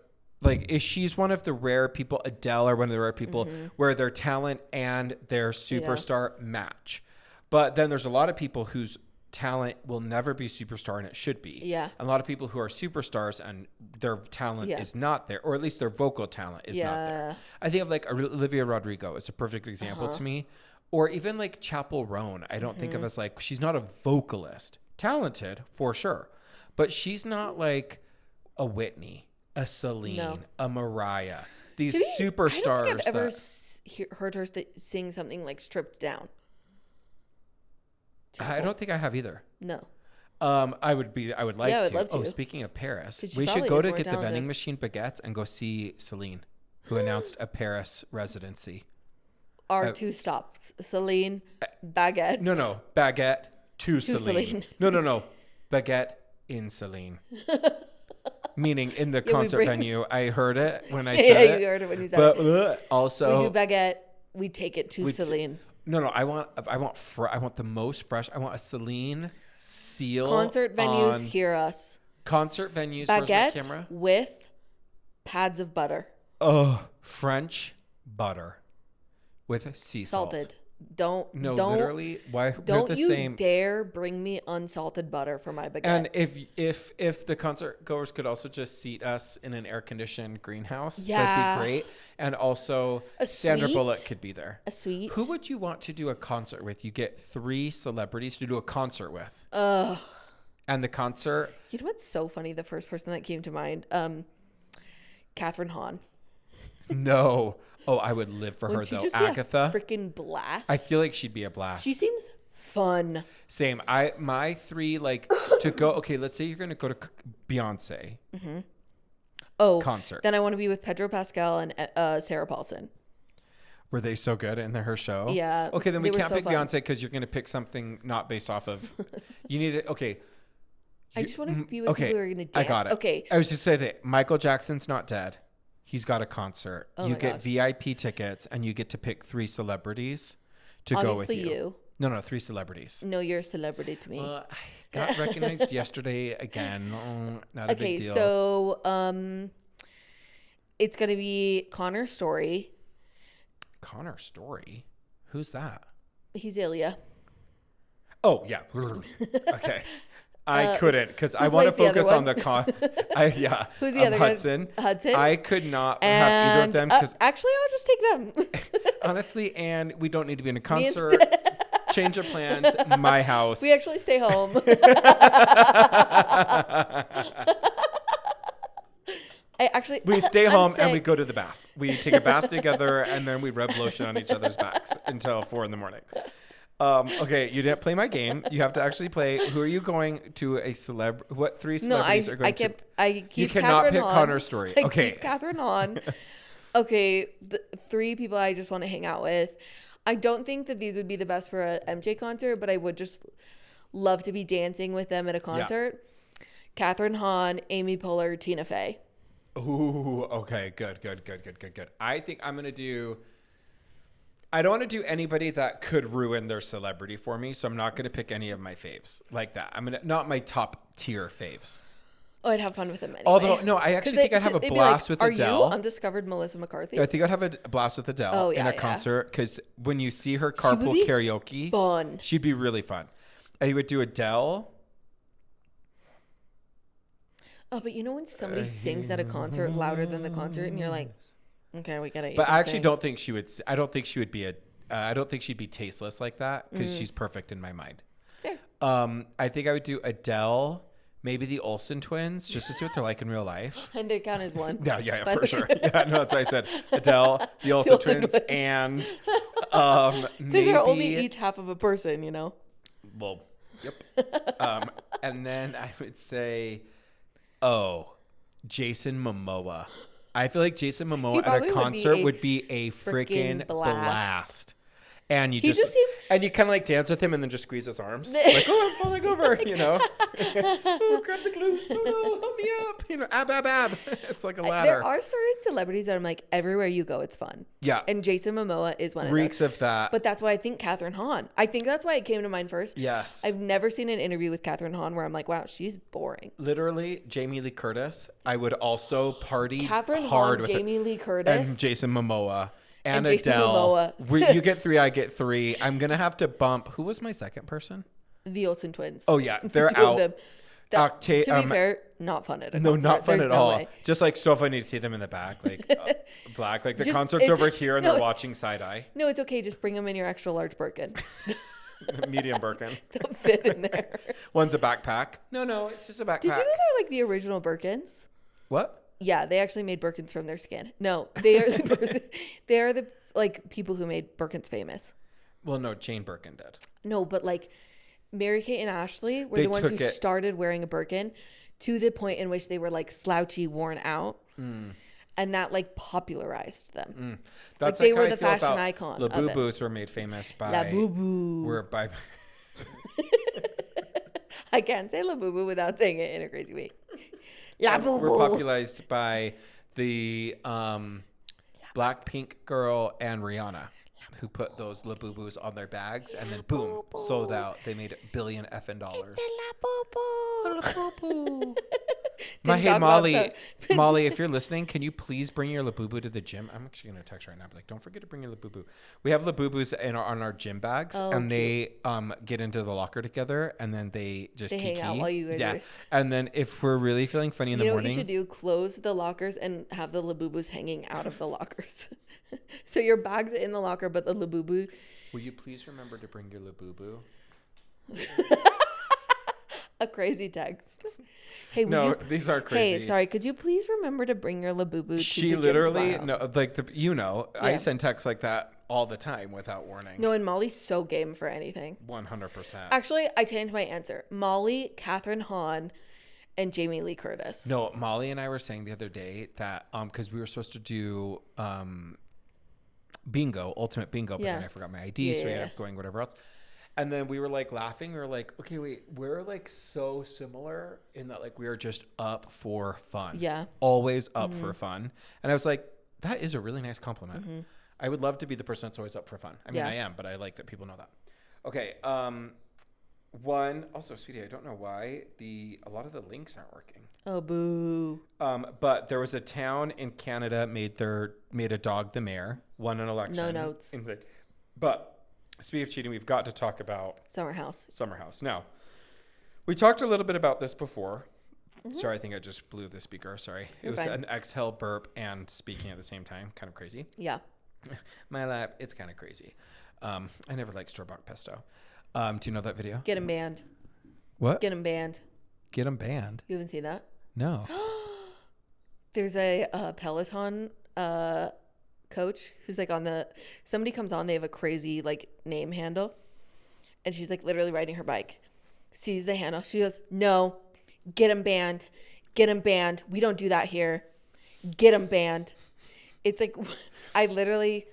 Like, she's one of the rare people, Adele are one of the rare people where their talent and their superstar match. But then there's a lot of people whose talent will never be superstar and it should be. Yeah. And a lot of people who are superstars and their talent is not there, or at least their vocal talent is not there. I think of like Olivia Rodrigo is a perfect example to me. Or even like Chappell Roan. I don't think of as like, she's not a vocalist. Talented, for sure. But she's not like a Whitney. A Celine, a Mariah, these superstars. I don't think I've ever heard her sing something like Stripped Down. I don't think I have either. No. I would like to. Love to. Oh, speaking of Paris, we should go to get the vending machine baguettes and go see Celine, who announced a Paris residency. Our 2 stops: Celine, baguette. No, baguette to Celine. No, baguette in Celine. Meaning in the concert venue. I heard it when I said it. Yeah, you heard it when you said it. But also, we do baguette. We take it to Celine. No. I want the most fresh. I want a Celine seal. Concert venues hear us. Concert venues. Baguette where's my camera? with pads of butter. Oh, French butter with sea salt. Salted. Literally. Why? Don't the you same. dare bring me unsalted butter for my baguette. And if the concert goers could also just seat us in an air conditioned greenhouse, that'd be great. And also, Sandra Bullock could be there. A suite. Who would you want to do a concert with? You get 3 celebrities to do a concert with. And the concert. You know what's so funny? The first person that came to mind, Catherine Hahn. No. Oh, I would live for her she though. Just Agatha. Be a freaking blast. I feel like she'd be a blast. She seems fun. Same. My 3 like to go. Okay, let's say you're gonna go to Beyonce. Concert. Then I want to be with Pedro Pascal and Sarah Paulson. Were they so good in her show? Yeah. Okay, then we can't pick Beyonce because you're gonna pick something not based off of. You need it. Okay. I just want to be with people who are gonna dance. I got it. Okay. I was just saying it. Michael Jackson's not dead. He's got a concert. Oh you get VIP tickets, and you get to pick 3 celebrities to go with you. Obviously you. No, 3 celebrities. No, you're a celebrity to me. I got recognized yesterday again. Oh, not a big deal. Okay, so it's gonna be Connor Story. Connor Story? Who's that? He's Ilya. Oh yeah. Okay. I couldn't because I want to focus on the Who's the other Hudson. Hudson. I could not have either of them because actually I'll just take them. honestly, and we don't need to be in a concert change of plans. My house. We actually stay home. We stay home and we go to the bath. We take a bath together and then we rub lotion on each other's backs until 4 a.m. Okay, you didn't play my game. You have to actually play. Who are you going to a What 3 celebrities are going to? I keep You cannot Catherine pick on. Connor's story. Okay. I keep Catherine on. Okay, the 3 people I just want to hang out with. I don't think that these would be the best for a MJ concert, but I would just love to be dancing with them at a concert. Yeah. Catherine Hahn, Amy Poehler, Tina Fey. Ooh, okay, good. I think I'm going to do... I don't want to do anybody that could ruin their celebrity for me, so I'm not going to pick any of my faves like that. I'm going to... Not my top tier faves. Oh, I'd have fun with them anyway. Although, no, I actually think I'd have a blast with Adele. Are you undiscovered Melissa McCarthy? I think I'd have a blast with Adele in a concert because when you see her carpool karaoke, fun. She'd be really fun. I would do Adele... Oh, but you know when somebody sings at a concert louder than the concert, and you're like, okay, we gotta. But I actually don't think she would. I don't think she would be I don't think she'd be tasteless like that because she's perfect in my mind. Fair. I think I would do Adele, maybe the Olsen twins, just to see what they're like in real life. And they count as one. Yeah, for sure. Yeah, no, that's what I said. Adele, the Olsen twins, and maybe they're only each half of a person, you know. Well, yep. And then I would say. Oh, Jason Momoa. I feel like Jason Momoa at a concert would be a freaking blast. And you just and you kind of like dance with him and then just squeeze his arms. Like, oh, I'm falling over, you know. Oh, grab the glutes. Oh, no, help me up. You know, ab. It's like a ladder. There are certain celebrities that I'm like, everywhere you go, it's fun. Yeah. And Jason Momoa is one of those. Reeks of that. But that's why I think Catherine Hahn. I think that's why it came to mind first. Yes. I've never seen an interview with Catherine Hahn where I'm like, wow, she's boring. Literally, Jamie Lee Curtis. I would also party Catherine hard Hahn, with Jamie Lee Curtis. And Jason Momoa. And Jason Adele. Momoa. You get 3, I get 3. I'm going to have to bump. Who was my second person? The Olsen twins. Oh, yeah. They're Two out. of them. To be fair, not fun at a concert. No, not fun There's at all. Way. Just like so funny to see them in the back, like black. Like the concert's over here and they're watching side eye. No, it's okay. Just bring them in your extra large Birkin. Medium Birkin. They'll fit in there. One's a backpack. No, it's just a backpack. Did you know they're like the original Birkins? What? Yeah, they actually made Birkins from their skin. No, they are they are the like people who made Birkins famous. Well, no, Jane Birkin did. No, but like Mary-Kate and Ashley were the ones who started wearing a Birkin to the point in which they were like slouchy, worn out. And that like popularized them. That's like they were the fashion icon. Labubus were made famous by Labubu. Were by I can't say Labubu without saying it in a crazy way. Labubu. Were popularized by the Blackpink girl and Rihanna, who put those Labubus on their bags and then boom, sold out. They made $1 billion effing dollars. Hey, Molly, if you're listening, can you please bring your Labubu to the gym? I'm actually going to text right now. But like, don't forget to bring your Labubu. We have Labubus on our gym bags, and they get into the locker together, and then they just hang out while you guys are... And then if we're really feeling funny in the morning, what you should do? Close the lockers and have the Labubus hanging out of the lockers. So your bag's in the locker, but the Labubu. Will you please remember to bring your Labubu? A crazy text. Hey, these are crazy. Hey, sorry. Could you please remember to bring your Labubu? She literally I send texts like that all the time without warning. No, and Molly's so game for anything. 100%. Actually, I changed my answer. Molly, Catherine Hahn, and Jamie Lee Curtis. No, Molly and I were saying the other day that because we were supposed to do ultimate bingo, but then I forgot my ID, so we ended up going whatever else. And then we were like laughing. We were like, okay, wait, we're like so similar in that like we are just up for fun. Yeah. Always up for fun. And I was like, that is a really nice compliment. I would love to be the person that's always up for fun. I mean, I am, but I like that people know that. Okay. Also, sweetie, I don't know why a lot of the links aren't working. Oh, boo. But there was a town in Canada made a dog the mayor, won an election. No notes. But speaking of cheating, we've got to talk about Summerhouse. Now, we talked a little bit about this before. Sorry, I think I just blew the speaker. Sorry. It was an exhale, burp, and speaking at the same time. Kind of crazy. Yeah. My lap, it's kind of crazy. I never liked store-bought pesto. Do you know that video? Get him banned. What? Get him banned. Get him banned? You haven't seen that? No. There's a Peloton coach who's like somebody comes on, they have a crazy like name handle, and she's like literally riding her bike, sees the handle, she goes, no, get him banned, we don't do that here, get him banned. It's like, I literally,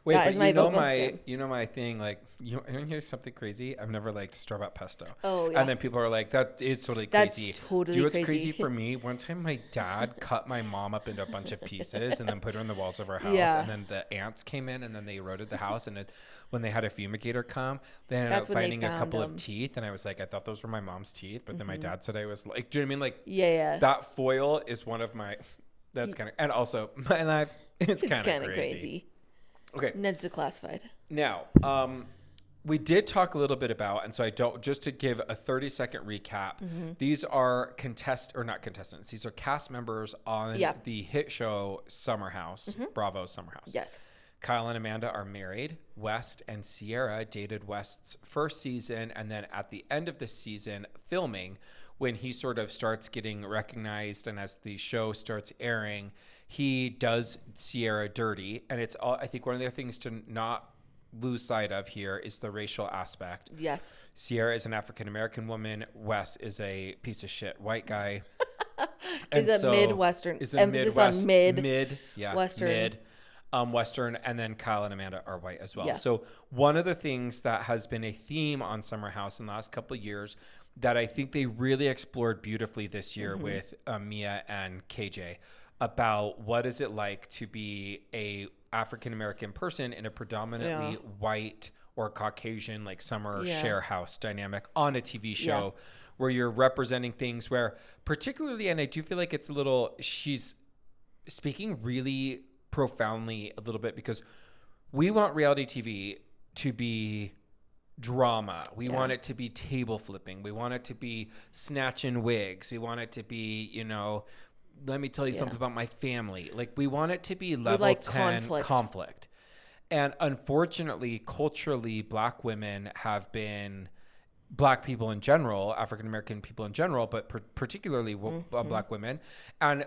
wait, but you know my thing, like, you want to hear something crazy? I've never liked store-bought pesto. Oh, yeah. And then people are like, that is totally crazy. That's totally Do you know what's crazy for me? One time my dad cut my mom up into a bunch of pieces and then put her in the walls of our house. Yeah. And then the ants came in and then they eroded the house. And when they had a fumigator come, they ended up finding a couple of teeth. And I was like, I thought those were my mom's teeth. But then my dad said I was like, do you know what I mean? Like, yeah. That foil is one of my, that's kind of, and also my life, it's kind of crazy. Okay. Ned's declassified. Now, we did talk a little bit about, and so just to give a 30-second recap, these are not contestants. These are cast members on the hit show Summerhouse, Bravo Summerhouse. Yes. Kyle and Amanda are married. West and Sierra dated West's first season, and then at the end of the season, filming, when he sort of starts getting recognized, and as the show starts airing, he does Sierra dirty, and it's all. I think one of the things to not lose sight of here is the racial aspect. Yes. Sierra is an African-American woman. Wes is a piece of shit white guy. Is a Midwestern. Emphasis on mid. Yeah. Western. Western, and then Kyle and Amanda are white as well. Yeah. So one of the things that has been a theme on Summerhouse in the last couple of years that I think they really explored beautifully this year with Mia and KJ about what is it like to be a African-American person in a predominantly white or Caucasian, like summer share house dynamic on a TV show where you're representing things where particularly, and I do feel like she's speaking really profoundly a little bit, because we want reality TV to be drama. We want it to be table flipping. We want it to be snatching wigs. We want it to be, let me tell you something about my family. Like, we want it to be level 10 conflict. And unfortunately, culturally, Black people in general, African-American people in general, but particularly Black women, and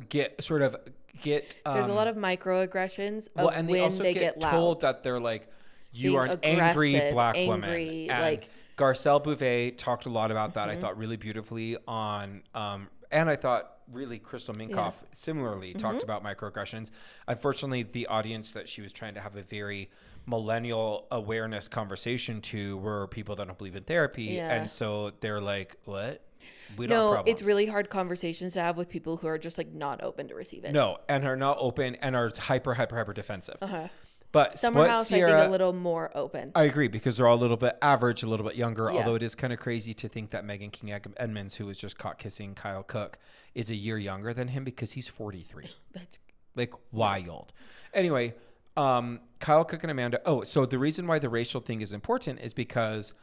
get there's a lot of microaggressions and they also get loud. Told that they're like, you are an angry Black woman. And like Garcelle Bouvet talked a lot about that. I thought really beautifully on, and I thought really Crystal Minkoff similarly talked about microaggressions. Unfortunately, the audience that she was trying to have a very millennial awareness conversation to were people that don't believe in therapy. And so they're like, what? We don't have problems. It's really hard conversations to have with people who are just like not open to receive it. No, and are not open and are hyper defensive. But Summerhouse, Sierra, I think, a little more open. I agree, because they're all a little bit average, a little bit younger. Although it is kind of crazy to think that Megan King Edmonds, who was just caught kissing Kyle Cook, is a year younger than him because he's 43. That's like wild. Anyway, Kyle Cook and Amanda. Oh, so the reason why the racial thing is important is because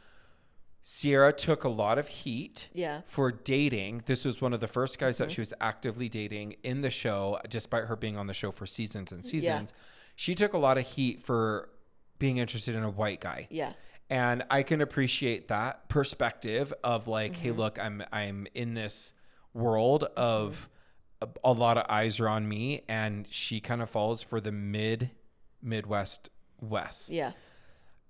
Sierra took a lot of heat for dating. This was one of the first guys that she was actively dating in the show, despite her being on the show for seasons and seasons. She took a lot of heat for being interested in a white guy. Yeah. And I can appreciate that perspective of like, hey, look, I'm in this world of a lot of eyes are on me, and she kind of falls for the Midwest West. Yeah.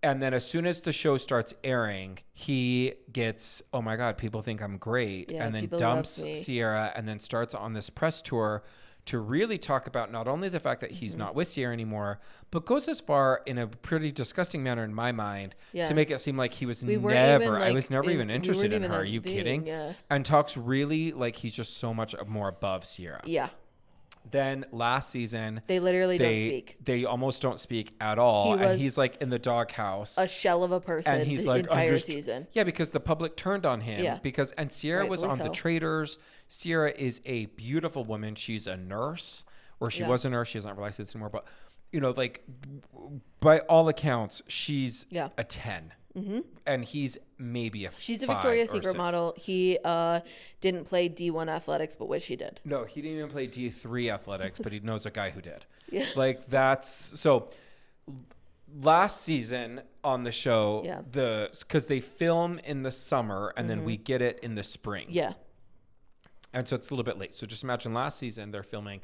And then as soon as the show starts airing, he gets, oh my God, people think I'm great. And then dumps Sierra and then starts on this press tour to really talk about not only the fact that he's not with Sierra anymore, but goes as far in a pretty disgusting manner in my mind to make it seem like he was I was never even interested in her. Are you kidding? Yeah. And talks really like he's just so much more above Sierra. Yeah. Then last season, they literally don't speak. They almost don't speak at all. And he's like in the doghouse, a shell of a person. And he's like entire season. Yeah, because the public turned on him. Yeah. And Sierra was on The Traitors. Sierra is a beautiful woman. She's a nurse, or she was a nurse. She doesn't have her license anymore. But like by all accounts, she's a 10. Mm-hmm. And he's maybe a 5. She's a Victoria's Secret model. He didn't play D1 athletics, but wish he did. No, he didn't even play D3 athletics, but he knows a guy who did. Yeah. Like that's so. last season on the show, because they film in the summer and then we get it in the spring. Yeah. And so it's a little bit late. So just imagine last season they're filming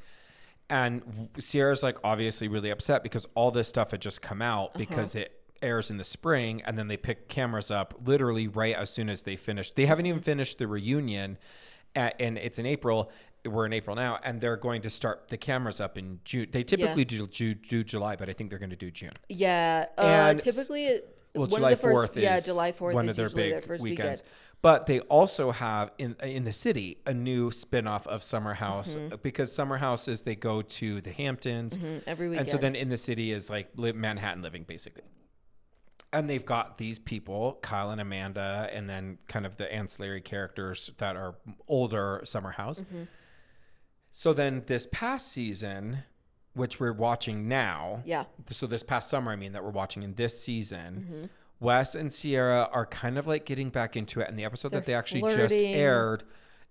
and Sierra's like obviously really upset because all this stuff had just come out because it airs in the spring and then they pick cameras up literally right as soon as they finish. They haven't even finished the reunion and it's in April. We're in April now and they're going to start the cameras up in June. They typically do July, but I think they're going to do June. Yeah. And typically July 4th is July 4th one is of their usually big their first weekends. weekend. But they also have in the city a new spinoff of Summerhouse because Summerhouse is they go to the Hamptons every weekend. And so then in the city is like Manhattan living basically. And they've got these people, Kyle and Amanda, and then kind of the ancillary characters that are older Summerhouse. So then this past season, which we're watching now. Yeah. So this past summer, I mean, that we're watching in this season, Wes and Sierra are kind of like getting back into it. And the episode that they actually just aired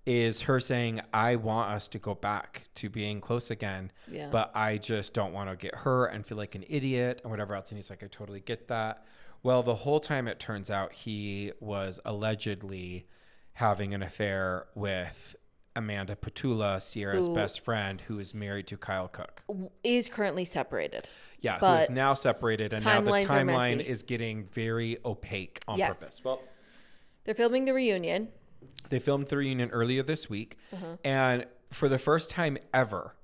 is her saying, I want us to go back to being close again, but I just don't want to get hurt and feel like an idiot and whatever else. And he's like, I totally get that. Well, the whole time it turns out he was allegedly having an affair with Amanda Petula, Sierra's best friend, who is married to Kyle Cook. Is currently separated. Yeah, who is now separated, and now the timeline is getting very opaque on purpose. Well, they're filming the reunion. They filmed the reunion earlier this week, and for the first time ever,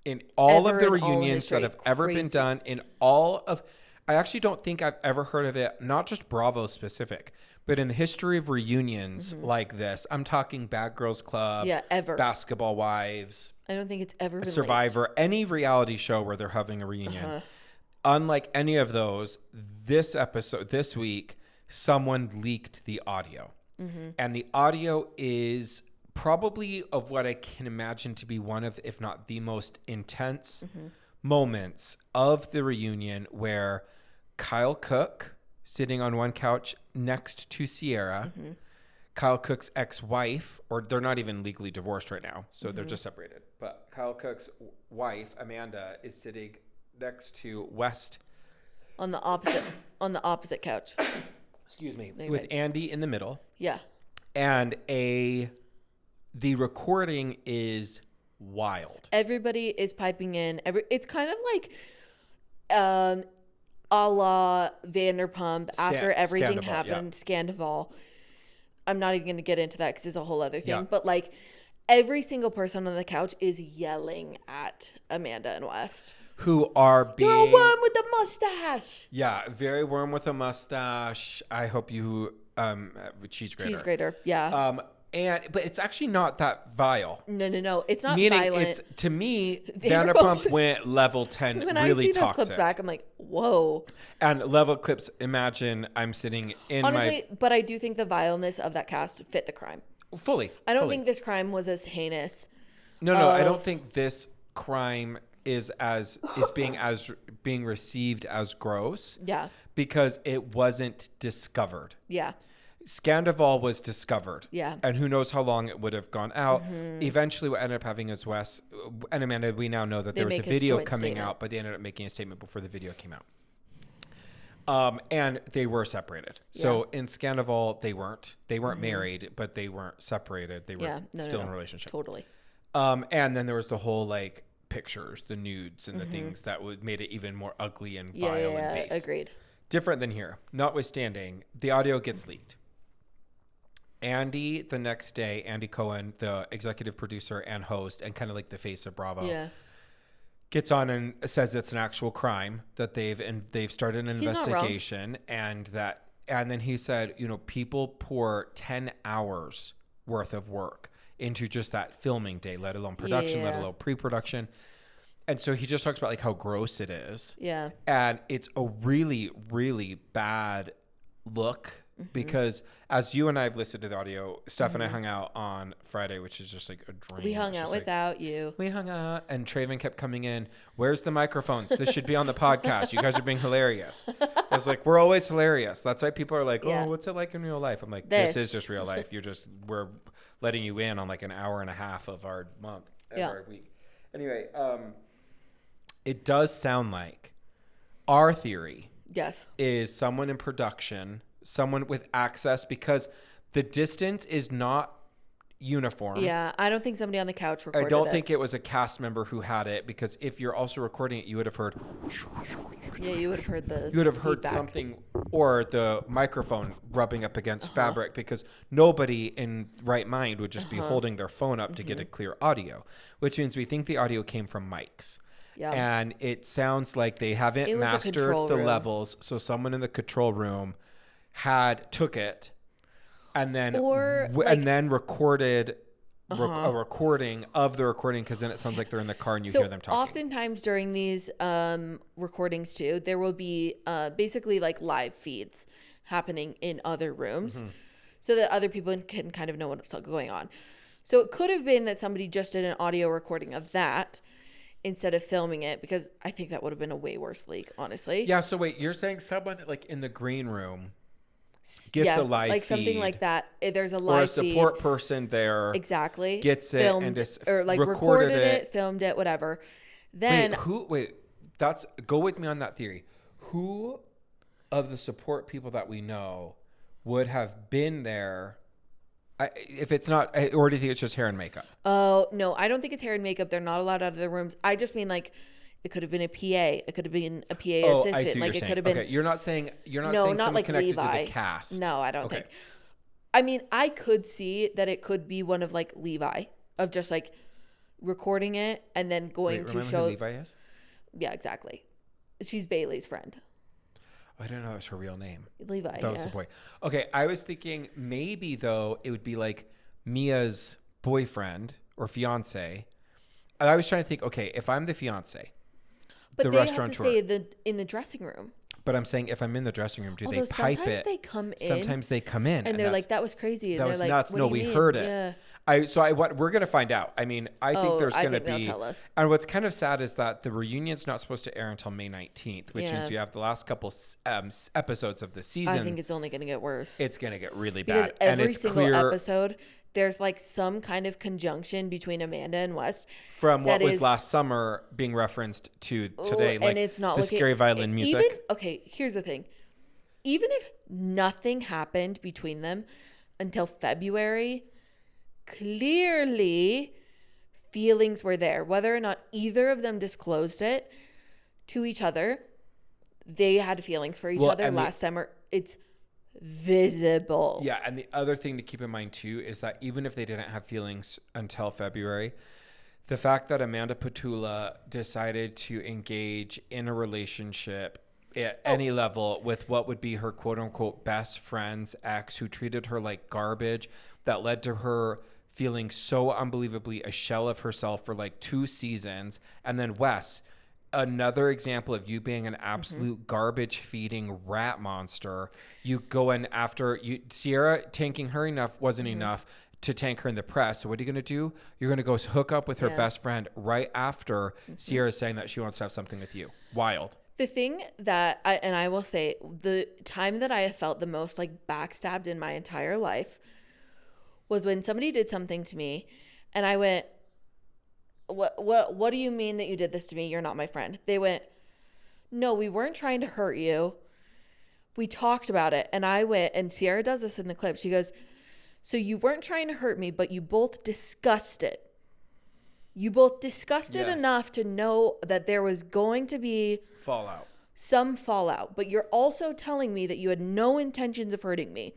in all of the reunions that have ever been done, in all of... I actually don't think I've ever heard of it, not just Bravo specific, but in the history of reunions like this, I'm talking Bad Girls Club, Basketball Wives. I don't think it's ever been Survivor, leaked. Any reality show where they're having a reunion. Unlike any of those, this episode, this week, someone leaked the audio. And the audio is probably of what I can imagine to be one of, if not the most intense moments of the reunion where Kyle Cook sitting on one couch next to Sierra, Kyle Cook's ex-wife, or they're not even legally divorced right now, so they're just separated. But Kyle Cook's wife, Amanda, is sitting next to West on the opposite couch. Excuse me, with Andy in the middle. Yeah. And the recording is wild. Everybody is piping in. It's kind of like a la Vanderpump after everything happened, Scandival. I'm not even going to get into that because it's a whole other thing. But like every single person on the couch is yelling at Amanda and West. Who are being... You're a worm with a mustache. Yeah, very worm with a mustache. I hope you... cheese grater. Cheese grater, yeah. But it's actually not that vile. No. It's not Meaning violent. It's, to me, Vanderpump went level 10 when really I see toxic. those clips back, I'm like, whoa. And level clips, imagine I'm sitting in Honestly, but I do think the vileness of that cast fit the crime. Fully. I don't think this crime was as heinous. No, I don't think this crime is being received as gross. Yeah. Because it wasn't discovered. Yeah. Scandival was discovered. Yeah. And who knows how long it would have gone out. Eventually what ended up having is Wes and Amanda, we now know that there was a video coming out, but they ended up making a statement before the video came out. And they were separated. Yeah. So in Scandival, they weren't married, but they weren't separated. They were still in a relationship. Totally. And then there was the whole like pictures, the nudes and the things that made it even more ugly and vile and base. Agreed. Different than here. Notwithstanding, the audio gets leaked. Andy, the next day, Andy Cohen, the executive producer and host and kind of like the face of Bravo, gets on and says it's an actual crime, that they've started an investigation, and then he said, people pour 10 hours worth of work into just that filming day, let alone production, let alone pre-production. And so he just talks about like how gross it is. Yeah. And it's a really, really bad look because as you and I have listened to the audio, Steph and I hung out on Friday, which is just like a dream. We hung out without you. We hung out and Traven kept coming in. Where's the microphones? This should be on the podcast. You guys are being hilarious. I was like, we're always hilarious. That's why people are like, oh, what's it like in real life? I'm like, this is just real life. We're letting you in on like an hour and a half of our month, our week. Anyway, it does sound like our theory Yes. is someone in production, someone with access, because the distance is not uniform. Yeah, I don't think somebody on the couch recorded it. I don't think it was a cast member who had it, because if you're also recording it, you would have heard. Yeah, you would have heard the. You would have heard feedback. something, or the microphone rubbing up against fabric, because nobody in right mind would just be holding their phone up to get a clear audio, which means we think the audio came from mics. Yeah. And it sounds like they haven't mastered the levels. So someone in the control room took it and then recorded a recording of the recording, because then it sounds like they're in the car and you hear them talking. Oftentimes during these recordings too, there will be basically like live feeds happening in other rooms so that other people can kind of know what's going on. So it could have been that somebody just did an audio recording of that instead of filming it, because I think that would have been a way worse leak, honestly. Yeah, so wait, you're saying someone like in the green room gets a live like feed, something like that. There's a live feed. Or a support person there. Exactly. Gets it filmed, and just or like recorded it, filmed it, whatever. Then go with me on that theory. Who of the support people that we know would have been there? If it's not, or do you think it's just hair and makeup? Oh, no, I don't think it's hair and makeup. They're not allowed out of their rooms. I just mean like it could have been a PA. It could have been a PA assistant. I see what like you're it could have been. Okay, you're not saying not someone like connected Levi. to the cast. No, I don't think. I mean, I could see that it could be one of like Levi, of just like recording it and then going to show. Who Levi is? Yeah, exactly. She's Bailey's friend. I didn't know that was her real name. Levi. That was the boy. Okay, I was thinking maybe though it would be like Mia's boyfriend or fiance. And I was trying to think, okay, if I'm the fiance, but they have to say in the dressing room. But I'm saying if I'm in the dressing room, they pipe it? Sometimes they come in. And they're like, that was crazy. That was nuts. No, we heard it. Yeah. We're going to find out. I mean, I think there's going to be. Tell us. And what's kind of sad is that the reunion's not supposed to air until May 19th, which means we have the last couple episodes of the season. I think it's only going to get worse. It's going to get really because bad. Every single episode, there's like some kind of conjunction between Amanda and West. From what was last summer being referenced to today. Like, and it's not the scary violin music. Okay, here's the thing. Even if nothing happened between them until February, clearly feelings were there. Whether or not either of them disclosed it to each other, they had feelings for each other last summer. It's visible. Yeah, and the other thing to keep in mind too is that even if they didn't have feelings until February, the fact that Amanda Petula decided to engage in a relationship at any level with what would be her quote unquote best friend's ex, who treated her like garbage, that led to her feeling so unbelievably a shell of herself for like 2 seasons. And then Wes, another example of you being an absolute garbage feeding rat monster. You go in after Sierra tanking her wasn't enough to tank her in the press. So what are you going to do? You're going to go hook up with her best friend right after Sierra's saying that she wants to have something with you. Wild. The thing that I will say, the time that I have felt the most like backstabbed in my entire life was when somebody did something to me and I went, what do you mean that you did this to me? You're not my friend. They went, no, we weren't trying to hurt you. We talked about it. And I went, and Sierra does this in the clip. She goes, so you weren't trying to hurt me, but you both discussed it. You both discussed it enough to know that there was going to be some fallout. But you're also telling me that you had no intentions of hurting me.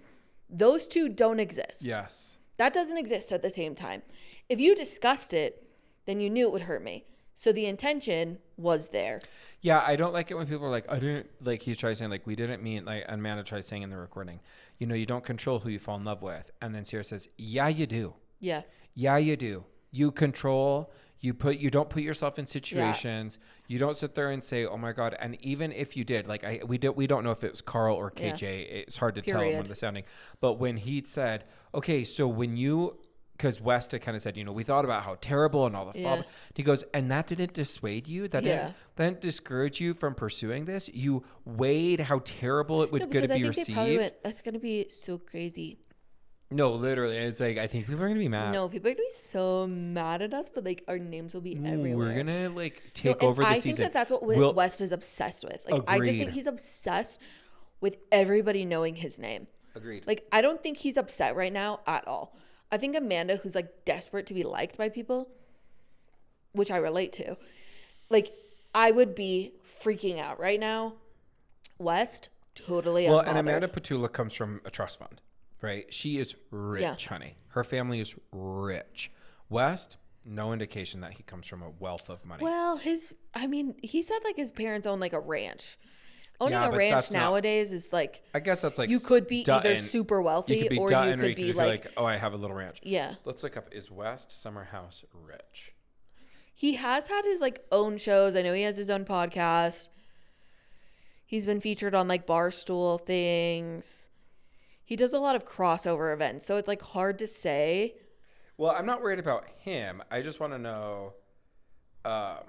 Those two don't exist. Yes. That doesn't exist at the same time. If you discussed it, then you knew it would hurt me. So the intention was there. Yeah, I don't like it when people are like, I didn't, like he tries saying, like, we didn't mean, like, and Amanda tries saying in the recording, you don't control who you fall in love with. And then Sierra says, yeah, you do. Yeah. Yeah, you do. You control, you don't put yourself in situations. Yeah. You don't sit there and say, oh my God. And even if you did, like, we don't know if it was Carl or KJ. Yeah. It's hard to tell when the sounding. But when he said, okay, so when you, because West had kind of said, we thought about how terrible and all the fall. He goes, and that didn't dissuade you? That didn't discourage you from pursuing this? You weighed how terrible it would be received? That's going to be so crazy. No, literally. It's like, I think people are going to be mad. No, people are going to be so mad at us, but like our names will be everywhere. We're going to like take over the season. I think that's what West is obsessed with. Like, I just think he's obsessed with everybody knowing his name. Agreed. Like, I don't think he's upset right now at all. I think Amanda, who's like desperate to be liked by people, which I relate to, like, I would be freaking out right now. West, totally unbothered. Well, and Amanda Petula comes from a trust fund. Right? She is rich, honey. Her family is rich. West, no indication that he comes from a wealth of money. Well, he said like his parents own like a ranch. Owning a ranch nowadays is like, I guess that's like, you could be either super wealthy or you could be like, oh, I have a little ranch. Yeah. Let's look up, is West Summerhouse rich? He has had his like own shows. I know he has his own podcast. He's been featured on like Barstool things. He does a lot of crossover events, so it's like hard to say. Well, I'm not worried about him. I just want to know. Oh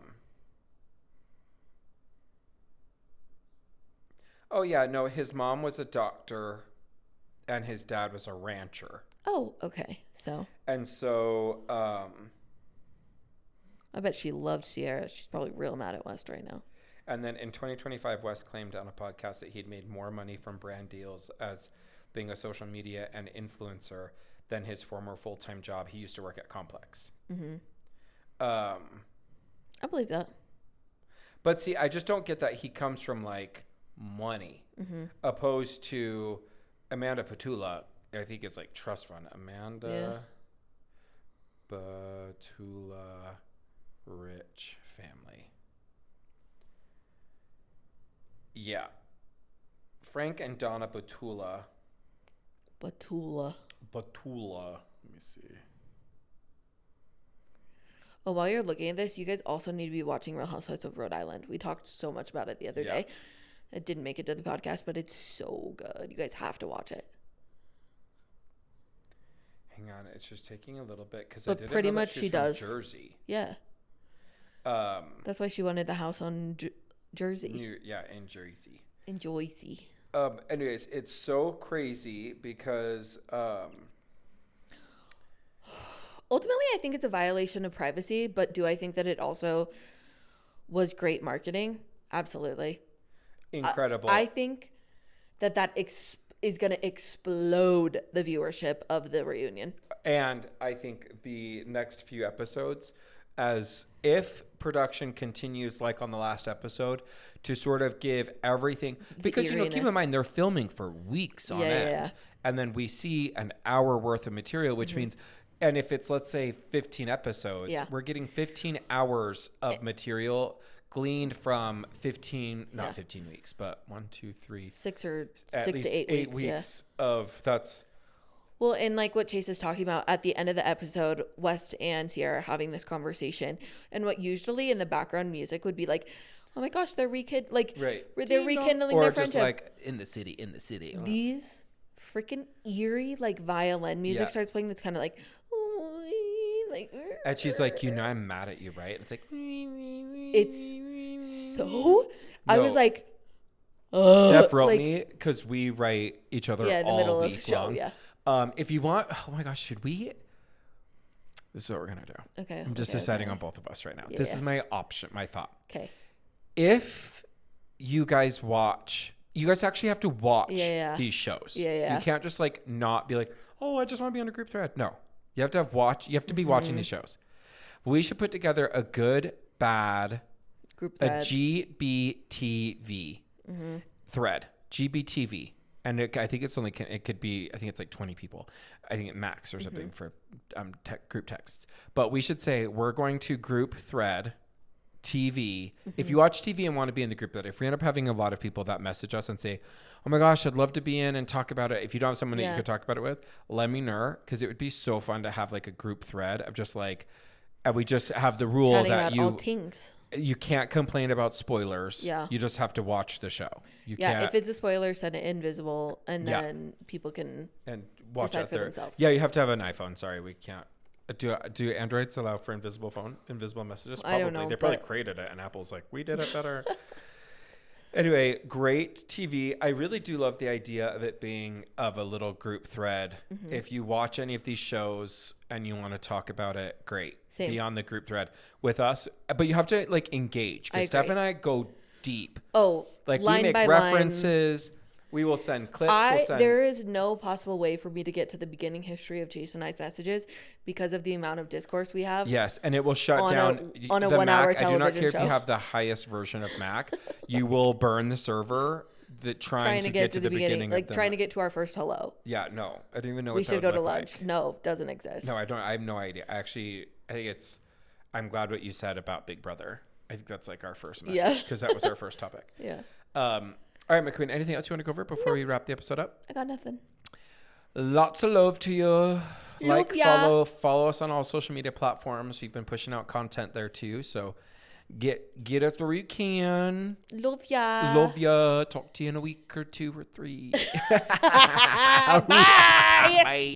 yeah, no, his mom was a doctor, and his dad was a rancher. Oh, okay. So. And so. I bet she loved Sierra. She's probably real mad at West right now. And then in 2025, West claimed on a podcast that he'd made more money from brand deals as being a social media and influencer than his former full-time job. He used to work at Complex. Mm-hmm. I believe that. But see, I just don't get that he comes from like money, opposed to Amanda Petula. I think it's like trust fund. Amanda Petula, rich family. Yeah. Frank and Donna Petula. Let me see. Oh, while you're looking at this, you guys also need to be watching Real Housewives of Rhode Island. We talked so much about it the other day. It didn't make it to the podcast, but it's so good. You guys have to watch it. Hang on, it's just taking a little bit because I didn't pretty know much she does. Jersey. Yeah. That's why she wanted the house on Jersey. In Jersey. In Jersey. Anyways, it's so crazy because ultimately I think it's a violation of privacy, but do I think that it also was great marketing? Absolutely. Incredible. I think that is going to explode the viewership of the reunion. And I think the next few episodes, as if production continues like on the last episode, to sort of give everything, because keep in mind they're filming for weeks on end, and then we see an hour worth of material, which means, and if it's let's say 15 episodes, we're getting 15 hours of material gleaned from 15 weeks, but 1, 2, 3, 6 to 8 weeks of that's. Well, and like what Chase is talking about at the end of the episode, West and Sierra are having this conversation, and what usually in the background music would be like, oh my gosh, they're rekindling their friendship. Just like in the city. These freaking eerie like violin music starts playing. That's kind of like, and she's like, I'm mad at you, right? It's like, it's so. I was like, Steph wrote me because we write each other in the all middle week of the show, long. If you want, oh my gosh, should we? This is what we're gonna do. Okay. I'm just deciding on both of us right now. This is my option, my thought. Okay. If you guys actually have to watch these shows. Yeah. You can't just like not be like, oh, I just want to be on a group thread. No, you have to be watching these shows. We should put together a good, bad group thread, a GBTV thread, GBTV. And I think it's like 20 people. I think it max or something for group texts. But we should say we're going to group thread TV. If you watch TV and want to be in the group thread, if we end up having a lot of people that message us and say, oh my gosh, I'd love to be in and talk about it. If you don't have someone that you could talk about it with, let me know, because it would be so fun to have like a group thread of just like, and we just have the rule chatting that about all things. You can't complain about spoilers. Yeah. You just have to watch the show. You can't. Yeah, if it's a spoiler, send it invisible, and then people can watch decide it for themselves. Yeah, you have to have an iPhone. Sorry, we can't. Do Androids allow for invisible messages? Probably. I don't know. They probably created it, and Apple's like, we did it better. Anyway, great TV. I really do love the idea of it being of a little group thread. Mm-hmm. If you watch any of these shows and you want to talk about it, great. Same. Be on the group thread with us. But you have to like engage because Steph and I go deep. Oh, like line we make by references. Line. We will send clips. There is no possible way for me to get to the beginning history of Chase and I's messages because of the amount of discourse we have. Yes, and it will shut down on a the 1 hour Mac. television I do not care show. if you have the highest version of Mac. You will burn the server trying to get to the beginning. Like trying to get to our first hello. Yeah, no. I don't even know what we that should go to look lunch. like. No, doesn't exist. No, I don't. I have no idea. Actually, I think I'm glad what you said about Big Brother. I think that's like our first message because that was our first topic. Yeah. All right, McQueen, anything else you want to go over before we wrap the episode up? I got nothing. Lots of love to you. Love ya. Follow us on all social media platforms. We've been pushing out content there too. So get us where you can. Love ya. Love ya. Talk to you in a week or 2 or 3. Bye. Bye.